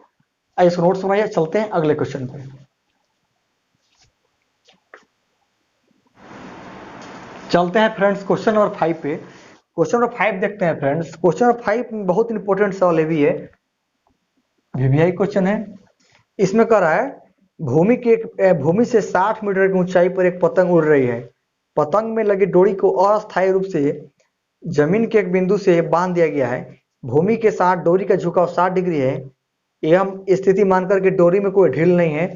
आइए इसको नोट्स बनाइए, चलते हैं अगले क्वेश्चन पे। चलते हैं फ्रेंड्स क्वेश्चन नंबर 5 पे। क्वेश्चन नंबर 5 देखते हैं फ्रेंड्स। क्वेश्चन नंबर 5 में बहुत इंपॉर्टेंट सवाल भी है, वीवीआई क्वेश्चन है। इसमें कह रहा है, भूमि से 60 मीटर की ऊंचाई पर एक पतंग उड़ रही है। पतंग में लगी डोरी को अस्थायी रूप से जमीन के एक बिंदु से बांध दिया गया है। भूमि के साथ डोरी का झुकाव 60 डिग्री है। एवं स्थिति मानकर के डोरी में कोई ढील नहीं है,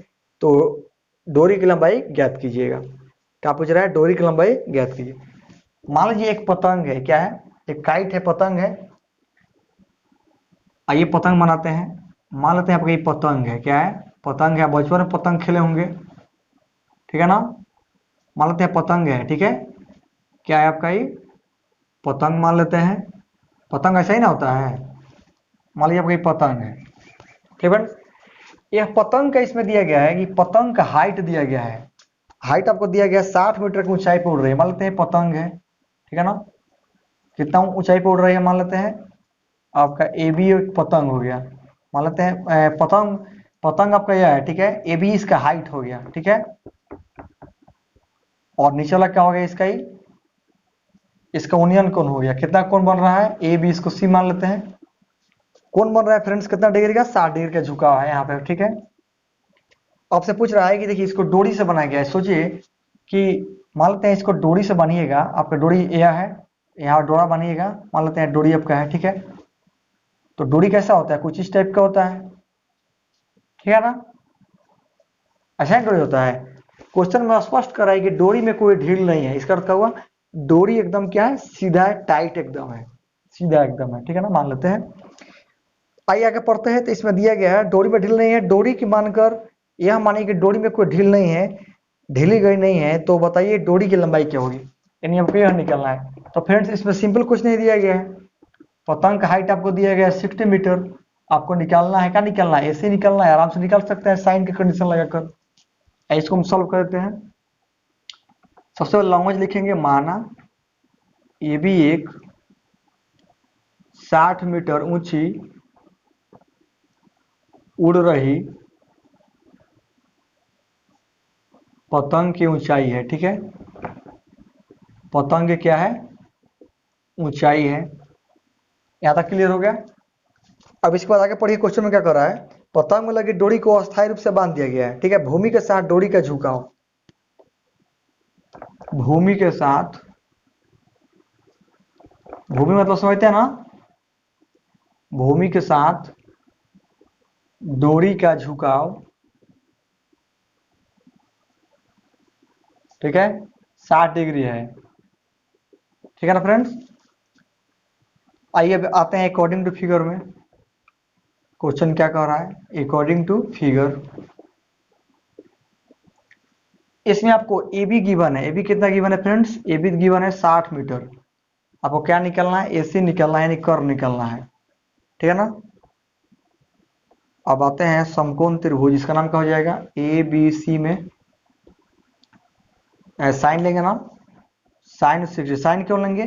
तो डोरी की लंबाई ज्ञात कीजिएगा। क्या पूछ रहा है, डोरी की लंबाई ज्ञात कीजिए। मान लीजिए एक पतंग है, क्या है, एक काइट है, पतंग है। आइए पतंग बनाते हैं। मान लेते हैं आपका ये पतंग है, क्या है, पतंग है। बचपन में पतंग खेले होंगे, ठीक है ना। मान लेते हैं पतंग है, ठीक है। क्या है आपका ये पतंग, मान लेते हैं पतंग ऐसा ही ना होता है। मान लीजिए आपका ये पतंग है, ठीक है। यह पतंग का इसमें दिया गया है कि पतंग का हाइट दिया गया है। हाइट आपको दिया गया है 60 मीटर की ऊंचाई पर उड़ रही है। मान लेते हैं पतंग है, ठीक है ना। कितना ऊंचाई पर उड़ रही है, मान लेते हैं आपका ए बी एक पतंग हो गया। मान लेते हैं पतंग आपका यह है, ठीक है। ए बी इसका हाइट हो गया, ठीक है। और नीचे वाला क्या हो गया, इसका ही, इसका उन्नयन कोण हो गया। कितना कोण बन रहा है, ए बी, इसको सी मान लेते हैं। कोण बन रहा है फ्रेंड्स कितना डिग्री का, 60 डिग्री का झुकाव है यहाँ पे, ठीक है। आपसे पूछ रहा है कि देखिए इसको डोरी से बनाया गया है। सोचिए कि मान लेते हैं इसको डोरी से बनिएगा, आपका डोरी यह है, यहाँ डोरा बनिएगा, मान लेते हैं डोरी आपका है, ठीक है। तो डोरी कैसा होता है, कुछ इस टाइप का होता है, ठीक है ना, ऐसा ही डोरी होता है। क्वेश्चन में स्पष्ट कर रहा है कि डोरी में कोई ढील नहीं है, इसका अर्थ क्या हुआ, डोरी एकदम क्या है, सीधा है, टाइट एकदम है, सीधा एकदम है, ठीक है ना, मान लेते हैं। आइए आगे पढ़ते हैं। तो इसमें दिया गया है डोरी में ढील नहीं है, डोरी की मानकर यह मानिए कि डोरी में कोई ढील नहीं है, ढीली गई नहीं है, तो बताइए डोरी की लंबाई क्या होगी, यानी हमको यह निकलना है। तो फ्रेंड्स इसमें सिंपल कुछ नहीं दिया गया है, पतंग का हाइट आपको दिया गया है 60 मीटर, आपको निकालना है, क्या निकालना है, ऐसे निकालना है, आराम से निकाल सकते हैं साइन की कंडीशन लगाकर। इसको हम सॉल्व कर देते हैं। सबसे पहले लैंग्वेज लिखेंगे, माना ये भी एक 60 मीटर ऊंची उड़ रही पतंग की ऊंचाई है, ठीक है, पतंग क्या है, ऊंचाई है। यहां तक क्लियर हो गया। अब इसके बाद आगे पढ़िए, क्वेश्चन में क्या कर रहा है, पतंग में लगी डोरी को अस्थायी रूप से बांध दिया गया है, ठीक है, भूमि के साथ डोरी का झुकाव, भूमि के साथ, भूमि मतलब समझते हैं ना, भूमि के साथ डोरी का झुकाव, ठीक है, 60 डिग्री है, ठीक है ना फ्रेंड्स। आइए अब आते हैं अकॉर्डिंग टू फिगर में। क्वेश्चन क्या कह रहा है, अकॉर्डिंग टू फिगर, इसमें आपको ए बी गिवन है, ए बी कितना गिवन है फ्रेंड्स, ए बी गिवन है 60 मीटर, आपको क्या निकलना है, ए सी निकलना है, यानी कर्व निकलना है, ठीक है ना। अब आते हैं समकोण त्रिभुज, इसका नाम क्या हो जाएगा, ए बी सी में साइन लेंगे ना, साइन 60, साइन क्यों लेंगे,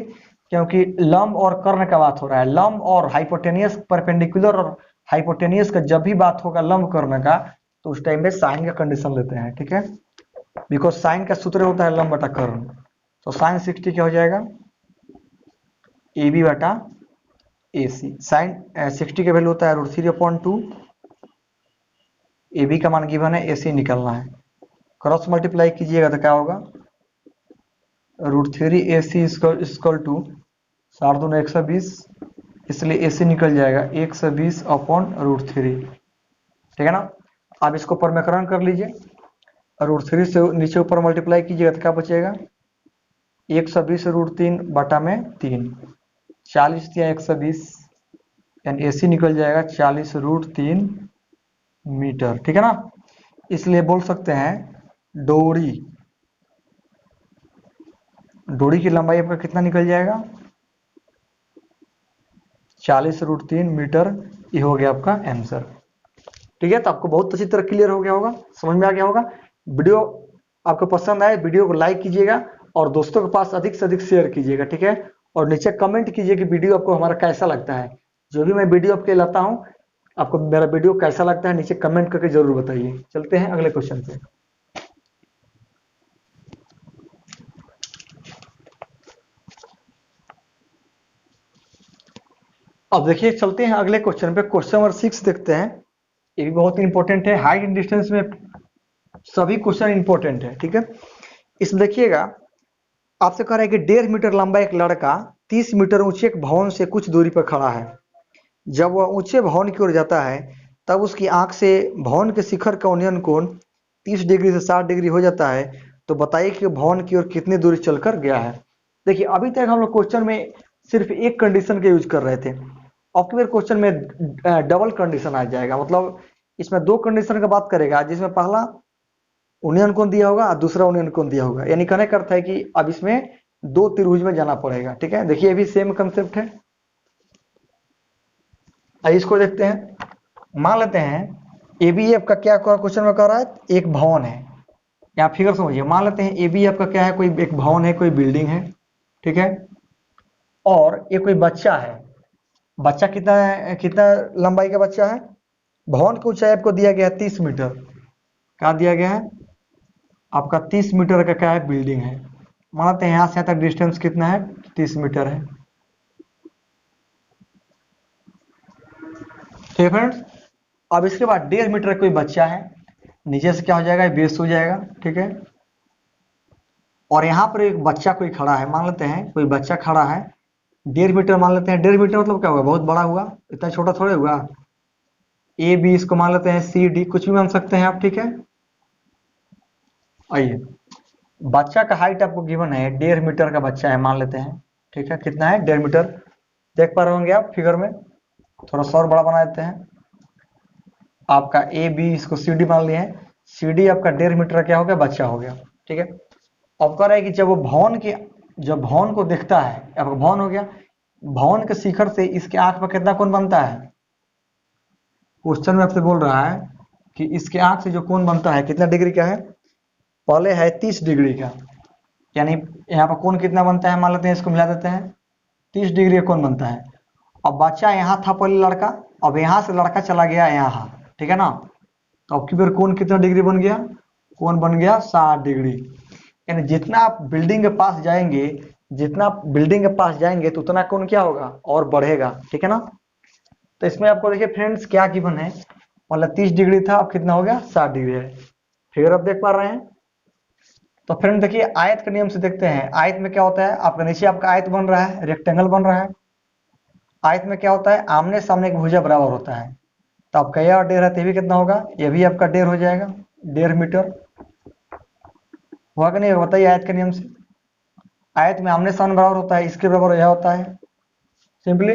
क्योंकि लंब और कर्ण का बात हो रहा है, लंब और हाइपोटेनियस, परपेंडिकुलर और हाइपोटेनियस का जब भी बात होगा लंब कर्ण का, तो उस टाइम में साइन का कंडीशन लेते हैं, ठीक है, बिकॉज साइन का सूत्र होता है लंब बटा कर्ण। तो साइन 60 क्या हो जाएगा, ए बी बटा ए सी, साइन 60 का वैल्यू होता है √3/2, ए बी का मान गिवन है, ए सी निकलना है, क्रॉस मल्टीप्लाई कीजिएगा तो क्या होगा, √3 AC इक्वल टू 7×2 = 120, इसलिए AC निकल जाएगा 120/√3, ठीक है ना। आप इसको परमेकरण कर लीजिए, √3 से नीचे ऊपर मल्टीप्लाई कीजिएगा तो क्या बचेगा, 120√3 बटा में 3, 40 या 120, यानी AC निकल जाएगा 40√3 मीटर, ठीक है ना। इसलिए बोल सकते हैं डोरी, डोरी की लंबाई आपका कितना निकल जाएगा, 40√3 मीटर, ये हो गया आपका आंसर, ठीक है। तो आपको बहुत अच्छी तरह क्लियर हो गया होगा, समझ में आ गया होगा। वीडियो आपको पसंद आए, वीडियो को लाइक कीजिएगा और दोस्तों के पास अधिक से अधिक शेयर कीजिएगा, ठीक है। और नीचे कमेंट कीजिए कि वीडियो आपको हमारा कैसा लगता है, जो भी मैं वीडियो आपके लाता हूँ, आपको मेरा वीडियो कैसा लगता है नीचे कमेंट करके जरूर बताइए। चलते हैं अगले क्वेश्चन पे। अब देखिए चलते हैं अगले क्वेश्चन पे, क्वेश्चन नंबर 6 देखते हैं, ये भी बहुत इंपॉर्टेंट है, हाइट एंड डिस्टेंस में सभी क्वेश्चन इंपॉर्टेंट है, ठीक है। इसमें देखिएगा, आपसे कह रहा है कि 1.5 मीटर लंबा एक लड़का 30 मीटर ऊंचे एक भवन से कुछ दूरी पर खड़ा है, जब वह ऊंचे भवन की ओर जाता है तब उसकी आंख से भवन के शिखर का उन्नयन कोण 30 डिग्री से 60 डिग्री हो जाता है, तो बताइए कि भवन की ओर कितनी दूरी चलकर गया है। देखिए अभी तक हम लोग क्वेश्चन में सिर्फ एक कंडीशन का यूज कर रहे थे, अब की बार क्वेश्चन में डबल कंडीशन आ जाएगा, मतलब इसमें दो कंडीशन का बात करेगा, जिसमें पहला उन्नयन कोण दिया होगा और दूसरा उन्नयन कोण दिया होगा, यानी कहने का अर्थ है कि अब इसमें दो त्रिभुज में जाना पड़ेगा, ठीक है। देखिए ये भी सेम कंसेप्ट है, आइए इसको देखते हैं। मान लेते हैं एबीएफ का क्या क्वेश्चन में कह रहा है, एक भवन है, यहाँ फिगर समझिए, मान लेते हैं एबीएफ का क्या है, कोई एक भवन है, कोई बिल्डिंग है, ठीक है, और ये कोई बच्चा है, बच्चा कितना कितना लंबाई का बच्चा है, भवन की ऊंचाई आपको दिया गया है 30 मीटर, क्या दिया गया है आपका 30 मीटर का क्या है बिल्डिंग है, मानते हैं यहाँ से यहाँ तक डिस्टेंस कितना है 30 मीटर है, ठीक है फ्रेंड्स। अब इसके बाद 1.5 मीटर कोई बच्चा है, नीचे से क्या हो जाएगा, बेस हो जाएगा, ठीक है। और यहाँ पर एक बच्चा कोई खड़ा है, मान लेते हैं कोई बच्चा खड़ा है, 1.5 मीटर मान लेते हैं। 1.5 मीटर मतलब क्या हुआ, बहुत बड़ा हुआ, इतना छोटा थोड़े हुआ। ए बी इसको मान लेते हैं सी डी, कुछ भी मान सकते हैं आप, ठीक है। आइए, बच्चा का हाइट आपको गिवन है, 1.5 मीटर का बच्चा है मान लेते हैं, ठीक है। कितना है, 1.5 मीटर। देख पा रहे होंगे आप फिगर में, थोड़ा सा और बड़ा बना देते हैं। आपका ए बी इसको सी डी मान लिए हैं, सी डी आपका 1.5 मीटर क्या हो गया, बच्चा हो गया, ठीक है। अब कह रहा है कि जब वो भवन के, जब भवन को देखता है, आपका भवन हो गया, भवन के शिखर से इसके आंख पर कितना कोण बनता है। क्वेश्चन में आपसे बोल रहा है कि इसके आंख से जो कोण बनता है कितना डिग्री का है, पहले है 30 डिग्री का, यानी यहाँ पर कोण कितना बनता है, मान लेते हैं इसको मिला देते हैं, 30 डिग्री का कोण बनता है। अब बच्चा यहाँ था पहले लड़का, अब यहाँ से लड़का चला गया यहाँ, ठीक है ना। तो अब की बार कोण कितना डिग्री बन गया, कोण बन गया 60 डिग्री। यानी जितना आप बिल्डिंग के पास जाएंगे, जितना आप बिल्डिंग के पास जाएंगे तो उतना कोण क्या होगा, और बढ़ेगा, ठीक है ना। तो इसमें आपको देखिए फ्रेंड्स क्या गिवन है, मतलब 30 डिग्री था, अब कितना हो गया, 60 डिग्री है। फिगर आप देख पा रहे हैं। तो फ्रेंड देखिए आयत के नियम से देखते हैं, आयत में क्या होता है, आपका नीचे आपका आयत बन रहा है, रेक्टेंगल बन रहा है। आयत में क्या होता है, आमने सामने की भुजा बराबर होता है। तो आपका ये और 1.5 है, तो ये भी कितना होगा, ये भी आपका 1.5 हो जाएगा, 1.5 मीटर हुआ कि नहीं, बताइए आयत के नियम से। आयत में आमने सामने बराबर होता है, इसके बराबर यह होता है। सिंपली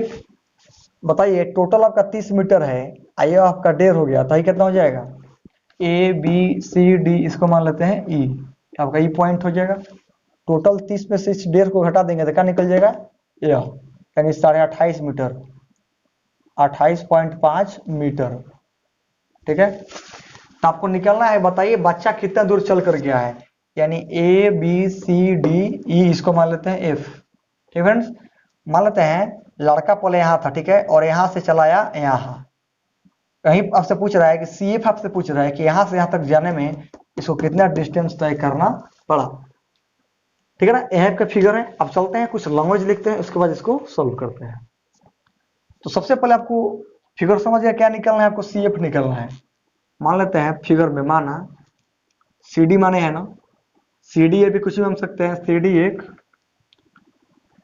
बताइए, टोटल आपका 30 मीटर है, आइए आपका 1.5 हो गया, तो ये कितना हो जाएगा, ए बी सी डी, इसको मान लेते हैं ई, आपका ई पॉइंट हो जाएगा। टोटल 30 में से इस 1.5 को घटा देंगे तो क्या निकल जाएगा, यह, यानी 28.5 मीटर, 28.5 मीटर, ठीक है। तो आपको निकलना है, बताइए बच्चा कितना दूर चल कर गया है, यानी A B C D E, इसको मान लेते हैं एफ, ठीक फ्रेंड्स। मान लेते हैं लड़का पहले यहाँ था, ठीक है, और यहाँ से चलाया यहाँ, कहीं आपसे पूछ रहा है कि सी एफ आपसे पूछ रहा है कि यहाँ से यहाँ तक जाने में इसको कितना डिस्टेंस तय करना पड़ा, ठीक है ना। यह आपका फिगर है। अब चलते हैं कुछ लैंग्वेज लिखते हैं, उसके बाद इसको सोल्व करते हैं। तो सबसे पहले आपको फिगर समझ गया, क्या निकलना है आपको, सी एफ निकलना है। मान लेते हैं फिगर में, माना सी डी माने है ना, सी डी ये भी कुछ भी मान सकते हैं, सी डी एक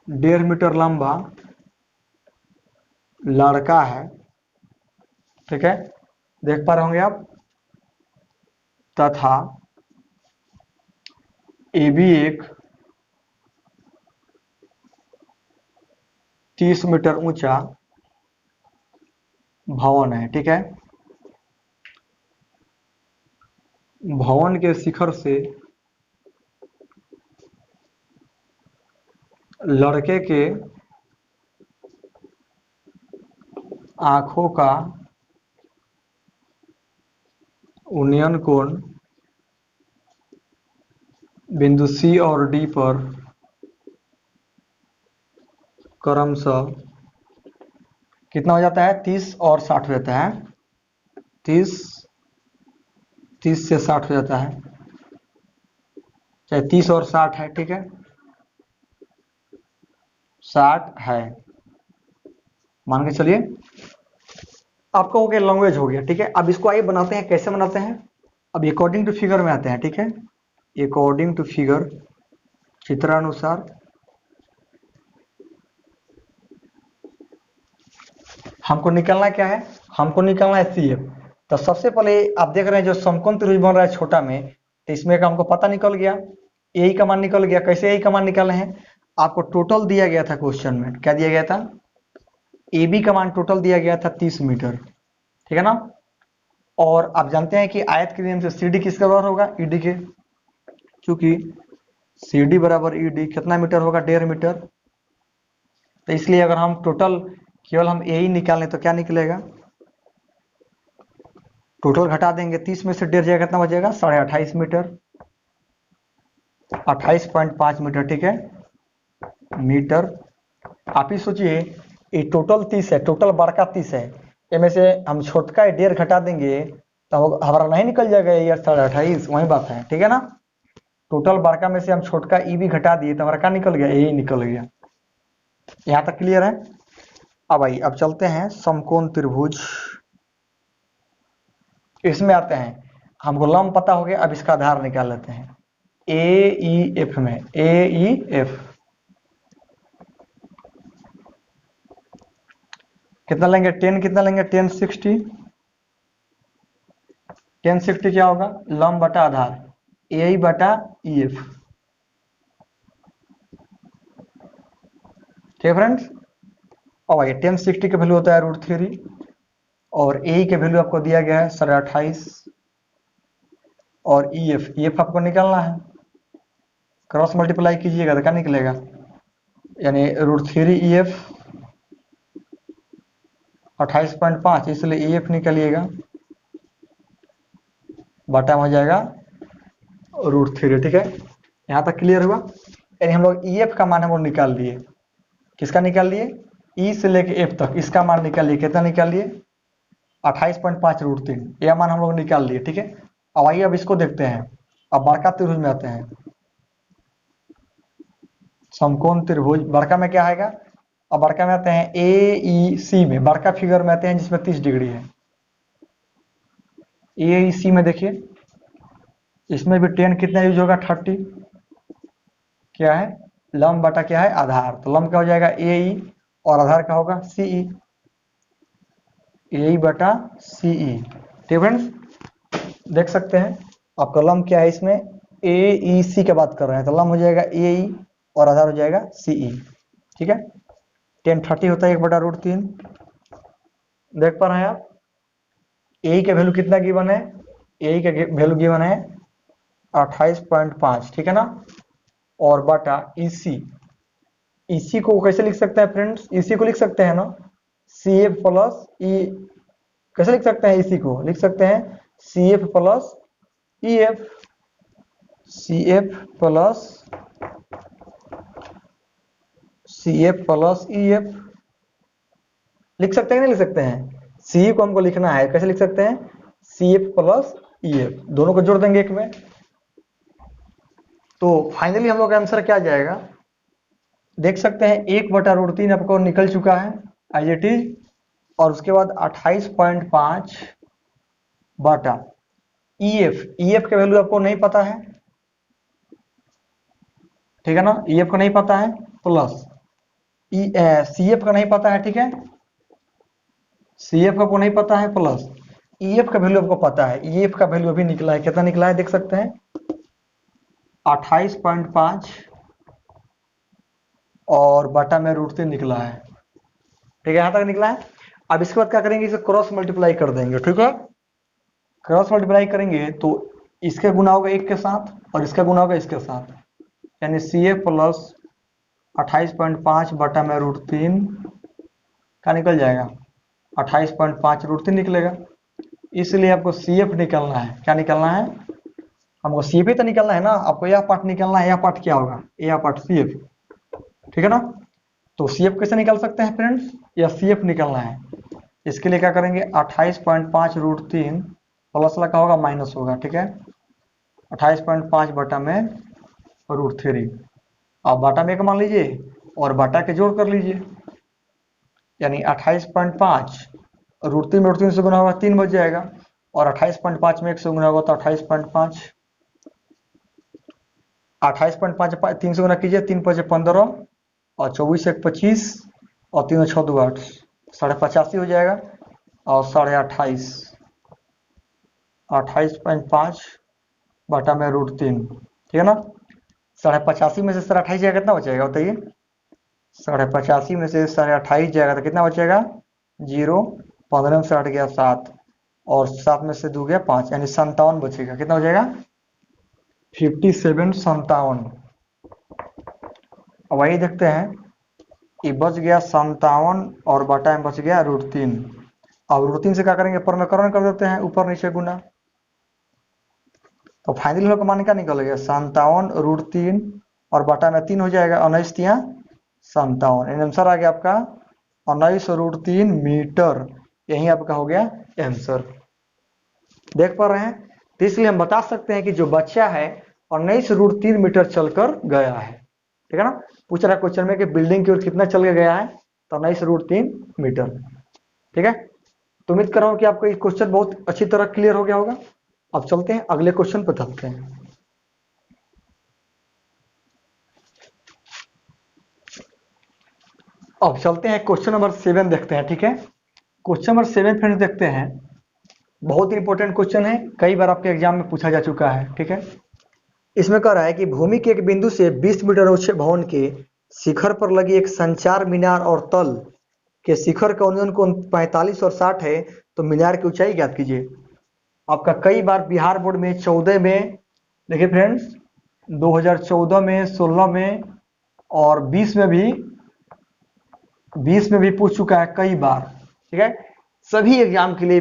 1.5 मीटर लंबा लड़का है, ठीक है, देख पा रहे होंगे आप, तथा ए बी एक 30 मीटर ऊंचा भवन है, ठीक है। भवन के शिखर से लड़के के आंखों का उन्नयन कोण बिंदु सी और डी पर क्रमशः कितना हो जाता है, 30 और 60 हो जाता है, 30 से 60 हो जाता है, चाहे 30 और 60 है, ठीक है, 60 है, मान के चलिए। आपका हो गया, लैंग्वेज हो गया, ठीक है। अब इसको आइए बनाते हैं, कैसे बनाते हैं, अब अकॉर्डिंग टू फिगर में आते हैं, ठीक है। अकॉर्डिंग टू फिगर, चित्रानुसार हमको निकलना क्या है, हमको निकलना है सी एफ। तो सबसे पहले आप देख रहे हैं जो समकोण त्रिभुज बन रहा है छोटा में, तो इसमें का हमको पता निकल गया, यही का मान निकल गया। कैसे यही का मान निकाले हैं, आपको टोटल दिया गया था क्वेश्चन में, क्या दिया गया था, ए बी का मान टोटल दिया गया था 30 मीटर, ठीक है ना। और आप जानते हैं कि आयत के नियम से सी डी किसके बराबर होगा, ई डी के, क्योंकि सी डी बराबर ई डी कितना मीटर होगा, 1.5 मीटर। तो इसलिए अगर हम टोटल केवल हम यही निकालें तो क्या निकलेगा, टोटल घटा देंगे, 30 में से 1.5 जाएगा, कितना बचेगा, 28.5 मीटर, 28.5 मीटर, ठीक है, मीटर। आप ही सोचिए, ये टोटल 30 है, टोटल बड़का 30 है, इनमें से हम छोटका 1.5 घटा देंगे तो हमारा नहीं निकल जाएगा यार 28.5, वही बात है, ठीक है ना। टोटल बड़का में से हम छोटका ई भी घटा दिए तो हमारा क्या निकल गया, यही निकल गया। यहाँ तक क्लियर है। अब आइए, अब चलते हैं समकोण त्रिभुज, इसमें आते हैं। हमको लंब पता हो गया, अब इसका आधार निकाल लेते हैं। ए ई एफ में ए ई एफ कितना लेंगे, 10 कितना लेंगे, 1060। 1060 क्या होगा, लंब बटा आधार, ए ई बटा ई एफ। ठीक है फ्रेंड्स, अब आइए 1060 का वैल्यू होता है √3 और ए का वैल्यू आपको दिया गया है 28.5 और ई एफ आपको निकालना है। क्रॉस मल्टीप्लाई कीजिएगा तो क्या निकलेगा, यानी √3 ई एफ 28.5, इसलिए ई एफ निकालिएगा, बटा हो जाएगा √3। ठीक है, यहाँ तक क्लियर हुआ। यानी हम लोग ई एफ का मान हम लोग निकाल लिए। किसका निकाल लिए, ई से लेके एफ तक इसका मान निकाल लिए। कितना निकाल लिए, 28.5 √3, यह मान हम लोग निकाल लिए। ठीक है, अब आइए अब इसको देखते हैं। अब बड़का त्रिभुज में आते हैं, समकोण त्रिभुज बड़का में क्या आएगा। अब बड़का में आते हैं ए ई सी में, बड़का फिगर में आते हैं जिसमें 30 डिग्री है। ए ई सी में देखिए, इसमें भी 10 कितना यूज होगा, 30। क्या है, लंब बटा क्या है, आधार। तो लंब क्या हो जाएगा ए ई और आधार का होगा सी ई, ए ई बटा सी ई। ठीक फ्रेंड्स, देख सकते हैं आपका लंब क्या है, इसमें ए ई सी की बात कर रहे हैं, तो लंब हो जाएगा ए ई और आधार हो जाएगा सी ई। ठीक है, 1030 होता है 1/√3। देख पा रहे हैं आप, ए का वैल्यू कितना गिवन है, ए का वैल्यू गिवन है 28.5। ठीक है ना, और बटा इसी, इसी को कैसे लिख सकते हैं फ्रेंड्स, इसी को लिख सकते हैं ना, सी एफ प्लस ई। कैसे लिख सकते हैं, इसी को लिख सकते हैं C F plus E F, C F plus E F लिख सकते हैं, नहीं लिख सकते हैं। सी को हमको लिखना है, कैसे लिख सकते हैं, C F plus E F, दोनों को जोड़ देंगे एक में। तो फाइनली हम लोग का आंसर क्या जाएगा, देख सकते हैं 1/√3 आपको निकल चुका है एज इट इज, और उसके बाद 28.5 बटा ई एफ का वैल्यू आपको नहीं पता है। ठीक है ना, ई एफ का नहीं पता है, प्लस सी एफ का नहीं पता है। ठीक है, सी एफ का आपको नहीं पता है, प्लस ई एफ का वैल्यू आपको पता है। ई एफ का वैल्यू अभी निकला है, कितना निकला है देख सकते हैं 28.5 और बटा में √3 निकला है। ठीक है, यहां तक निकला है। अब इसके बाद क्या करेंगे, इसे क्रॉस मल्टीप्लाई कर देंगे। ठीक है, क्रॉस मल्टीप्लाई करेंगे तो इसका गुना होगा एक के साथ और इसका गुना होगा इसके साथ, यानी सी एफ प्लस 28.5 बटा में √3 का निकल जाएगा, 28.5 √3 निकलेगा। इसलिए आपको सी एफ निकलना है। क्या निकलना है, हमको सी एफ ही तो निकलना है ना, आपको यह पार्ट निकलना है। यह पार्ट क्या होगा, यह पार्ट सी एफ। ठीक है ना, तो सी एफ कैसे निकाल सकते हैं फ्रेंड्स, या सी एफ निकलना है। इसके लिए क्या करेंगे, 28.5 √3 प्लस लगा होगा माइनस होगा। ठीक है, 28.5 बटा में √3, अब बटा में एक मान लीजिए और बटा के जोड़ कर लीजिए, यानी 28.5 √3 में √3 से गुना होगा 3 बच जाएगा, और 28.5 में 1 से गुना होगा तो 28.5, 28.5 3 से गुना कीजिए, 3 5 15 और 24 1 25 और 3 6 2 8, 85.5 हो जाएगा, और 28.5, 28.5 बटा में √3। ठीक है ना, 85.5 में से 28 जाएगा, कितना बचेगा बताइए, 85.5 में से 28 जाएगा तो कितना बचेगा 0, 15 में से हट गया 7 और 7 में से 2 गया 5, यानी 57 बचेगा। कितना हो जाएगा 57, 57। अब वही देखते हैं, ये बच गया 57 और बटा में बच गया √3। अब √3 से क्या करेंगे, परमेकरण कर देते हैं, ऊपर नीचे गुना। तो फाइनली लोग का मान क्या निकल गया 57 √3 और बटा में 3 हो जाएगा, 19 3 57। आंसर आ गया आपका 19 √3 मीटर। यही आपका हो गया आंसर। देख पा रहे हैं, तो इसलिए हम बता सकते हैं कि जो बच्चा है 19 √3 मीटर चलकर गया है। ठीक है ना, पूछ रहा क्वेश्चन में कि बिल्डिंग की ओर कितना चल के गया है, तो 19 √3 मीटर। ठीक है, तो उम्मीद कर रहा हूं कि आपको ये क्वेश्चन बहुत अच्छी तरह क्लियर हो गया होगा। अब चलते हैं अगले क्वेश्चन पर चलते हैं। अब चलते हैं क्वेश्चन नंबर 7 देखते हैं, ठीक है। क्वेश्चन नंबर 7 फ्रेंड्स देखते हैं, बहुत ही इंपॉर्टेंट क्वेश्चन है, कई बार आपके एग्जाम में पूछा जा चुका है, ठीक है। इसमें कह रहा है कि भूमि के एक बिंदु से 20 मीटर ऊंचे भवन के शिखर पर लगी एक संचार मीनार और तल के शिखर का उन्नयन कोण 45 और 60 है, तो मीनार की ऊंचाई ज्ञात कीजिए। आपका कई बार बिहार बोर्ड में 14 में, देखिए फ्रेंड्स, 2014 में, 16 में और 20 में भी पूछ चुका है कई बार, ठीक है। सभी एग्जाम के लिए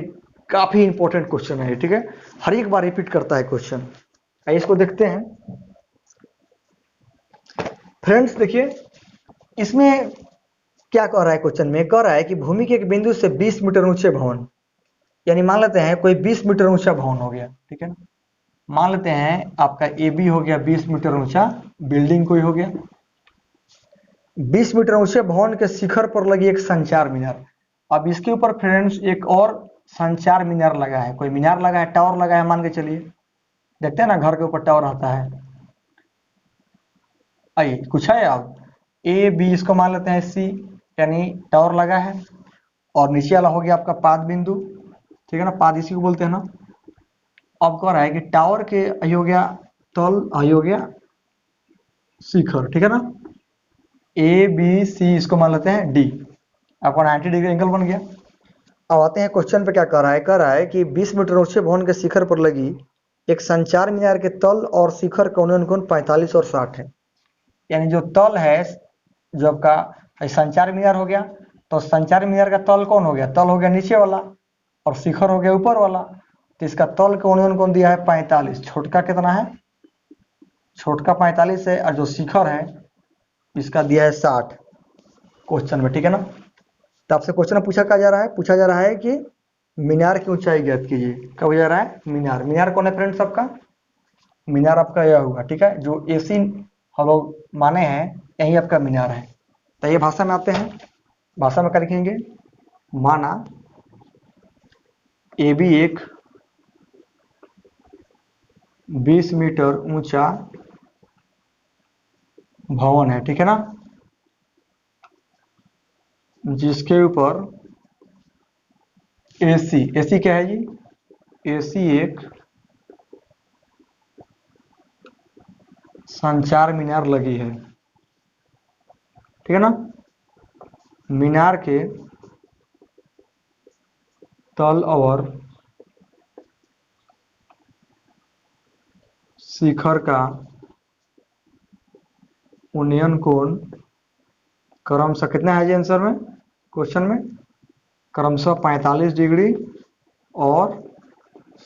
काफी इंपॉर्टेंट क्वेश्चन है, ठीक है। हर एक बार रिपीट करता है क्वेश्चन। आइए इसको देखते हैं फ्रेंड्स। देखिए इसमें क्या कह रहा है, क्वेश्चन में कह रहा है कि भूमि के एक बिंदु से 20 मीटर ऊंचे भवन, यानी मान लेते हैं कोई 20 मीटर ऊंचा भवन हो गया, ठीक है ना। मान लेते हैं आपका ए बी हो गया 20 मीटर ऊंचा बिल्डिंग कोई हो गया। 20 मीटर ऊंचे भवन के शिखर पर लगी एक संचार मीनार। अब इसके ऊपर फ्रेंड्स एक और संचार मीनार लगा है, कोई मीनार लगा है, टावर लगा है, मान के चलिए। देखते हैं ना घर के ऊपर टावर आता है। आइए कुछ है, अब ए बी इसको मान लेते हैं सी, यानी टावर लगा है, और नीचे वाला हो गया आपका पाद बिंदु, ठीक है ना, पाद इसी को बोलते हैं ना। अब कह रहा है कि टावर के आई हो गया तल, आई हो गया शिखर, ठीक है ना। ए बी सी इसको मान लेते हैं डी, आपका 90 डिग्री एंगल बन गया। अब आते हैं क्वेश्चन पे, क्या कर रहा है कि 20 मीटर ऊंचे भवन के शिखर पर लगी एक संचार मीनार के तल और शिखर का उन्नयन कोण 45 और 60 है। यानी जो तल है, जो आपका संचार मीनार हो गया, तो संचार मीनार का तल कौन हो गया, तल हो गया नीचे वाला और शिखर हो गया ऊपर वाला। तो इसका तल का उन्नयन कोण दिया है 45, छोटका कितना है, छोटका 45 है, और जो शिखर है इसका दिया है 60 क्वेश्चन में, ठीक है ना। तो आपसे क्वेश्चन पूछा जा रहा है कि मीनार की ऊंचाई ज्ञात कीजिए। कब जा रहा है, मीनार। मीनार कौन है फ्रेंड्स आपका, मीनार आपका यह होगा, ठीक है, जो एसी हम लोग माने हैं यही आपका मीनार है। तो ये भाषा में आते हैं, भाषा में क्या लिखेंगे, माना ए बी एक 20 मीटर ऊंचा भवन है, ठीक है ना, जिसके ऊपर एसी, एसी क्या है जी, एसी एक संचार मीनार लगी है, ठीक है ना। मीनार के तल और शिखर का उन्नयन कोण क्रमशः कितना है जी, आंसर में क्वेश्चन में क्रमशः 45 डिग्री और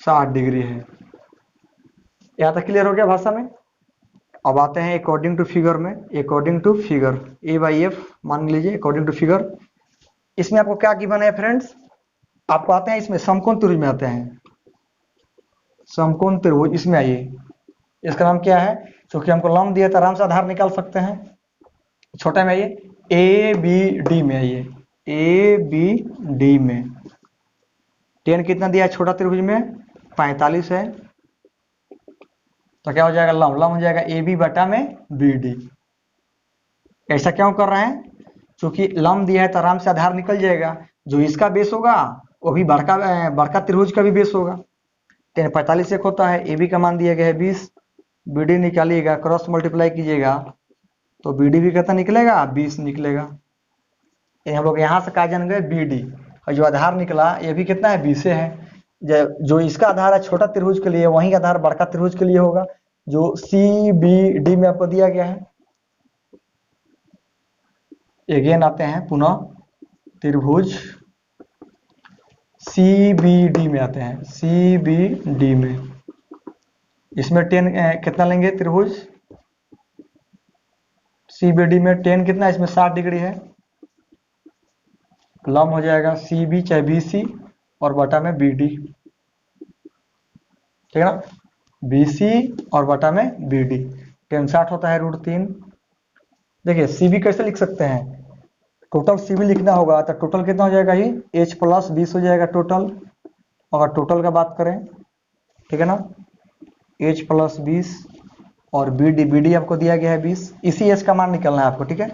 60 डिग्री है। यहाँ तक क्लियर हो गया भाषा में। अब आते हैं अकॉर्डिंग टू फिगर में। According to figure A by F मान लीजिए, अकॉर्डिंग टू फिगर। इसमें आपको क्या गिवन है फ्रेंड्स, आपको आते हैं इसमें समकोण त्रिभुज में आते हैं, समकोण त्रिभुज इसमें आइए। इसका नाम क्या है, क्योंकि हमको लंब दिया तो आराम से आधार निकाल सकते हैं। छोटा में आइए, ए बी डी में आइए, ए बी डी में 10 कितना दिया है छोटा त्रिभुज में, 45 है, तो क्या हो जाएगा, लंब, लंब हो जाएगा ए बी बटा में बी डी। ऐसा क्यों कर रहे हैं, क्योंकि लंब दिया है तो आराम से आधार निकल जाएगा, जो इसका बेस होगा वो भी बड़का त्रिभुज का भी बेस होगा। 10 45 एक होता है, ए बी का मान दिया गया है 20, बी डी निकालिएगा, क्रॉस मल्टीप्लाई कीजिएगा तो बी डी भी कितना निकलेगा, 20 निकलेगा। हम लोग यहाँ से क्या जान गए, बी डी, और जो आधार निकला ये भी कितना है, 20 है। जो इसका आधार है छोटा त्रिभुज के लिए, वही आधार बड़का त्रिभुज के लिए होगा, जो सी बी डी में आपको दिया गया है। अगेन आते हैं पुनः त्रिभुज सी बी डी में आते हैं, सी बी डी में इसमें 10 कितना लेंगे त्रिभुज सी बी डी में, 10 कितना, इसमें 60 डिग्री है, लंब हो जाएगा सी बी चाहे बी सी और बटा में बी डी, ठीक है ना, बी सी और बटा में बी डी। 10 60 होता है √3। देखिए सी बी कैसे लिख सकते हैं, टोटल सी बी लिखना होगा तो टोटल कितना हो जाएगा, ये H + 20 हो जाएगा टोटल। अगर टोटल का बात करें ठीक है ना, h प्लस 20 और बी डी आपको दिया गया है 20, इसी h का मान निकलना है आपको, ठीक है।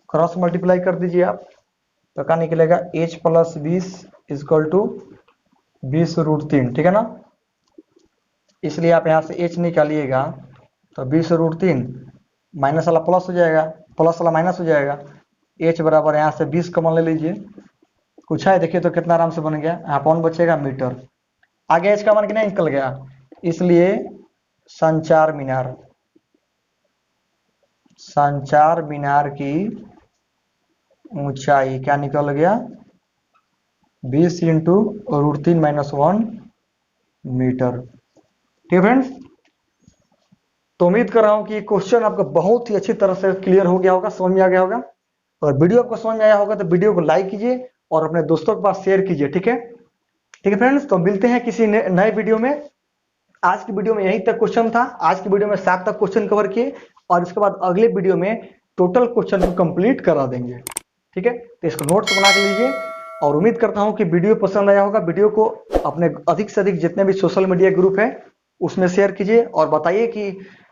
क्रॉस मल्टीप्लाई कर दीजिए आप, तो क्या निकलेगा, h प्लस 20 इजकल टू 20√3, ठीक है ना। इसलिए आप यहाँ से h निकालिएगा तो 20√3, माइनस वाला प्लस हो जाएगा, प्लस वाला माइनस हो जाएगा, h बराबर यहाँ से 20 कॉमन ले लीजिए, कुछ है देखिए तो कितना आराम से बन गया, यहाँ कौन बचेगा, मीटर। आगे h का मान कितना निकल गया, इसलिए संचार मीनार की ऊंचाई क्या निकल गया, 20 इंटू √3 - 1 मीटर। ठीक है फ्रेंड्स, तो उम्मीद कर रहा हूं कि क्वेश्चन आपको बहुत ही अच्छी तरह से क्लियर हो गया होगा, समझ में आ गया होगा। और वीडियो आपको समझ में आया होगा तो वीडियो को लाइक कीजिए और अपने दोस्तों के पास शेयर कीजिए, ठीक है। ठीक है फ्रेंड्स, तो मिलते हैं किसी नए वीडियो में। आज की वीडियो में यहीं तक क्वेश्चन था, आज की वीडियो में 7 तक क्वेश्चन कवर किए और इसके बाद अगले वीडियो में टोटल क्वेश्चन को कंप्लीट करा देंगे, ठीक है। तो इसको नोट्स बना के लीजिए और उम्मीद करता हूं कि वीडियो पसंद आया होगा। वीडियो को अपने अधिक से अधिक जितने भी सोशल मीडिया ग्रुप है उसमें शेयर कीजिए और बताइए कि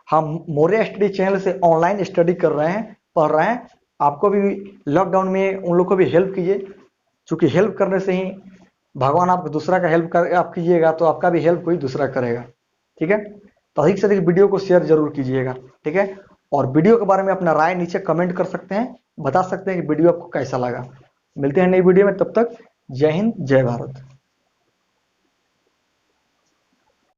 हम मौर्य स्टडी चैनल से ऑनलाइन स्टडी कर रहे हैं, पढ़ रहे हैं। आपको भी लॉकडाउन में उन लोग को भी हेल्प कीजिए, क्योंकि हेल्प करने से ही भगवान आपको दूसरा का हेल्प कर आप कीजिएगा तो आपका भी हेल्प कोई दूसरा करेगा, ठीक है। तो अधिक से अधिक वीडियो को शेयर जरूर कीजिएगा, ठीक है। और वीडियो के बारे में अपना राय नीचे कमेंट कर सकते हैं, बता सकते हैं कि वीडियो आपको कैसा लगा। मिलते हैं नई वीडियो में, तब तक जय हिंद जय भारत।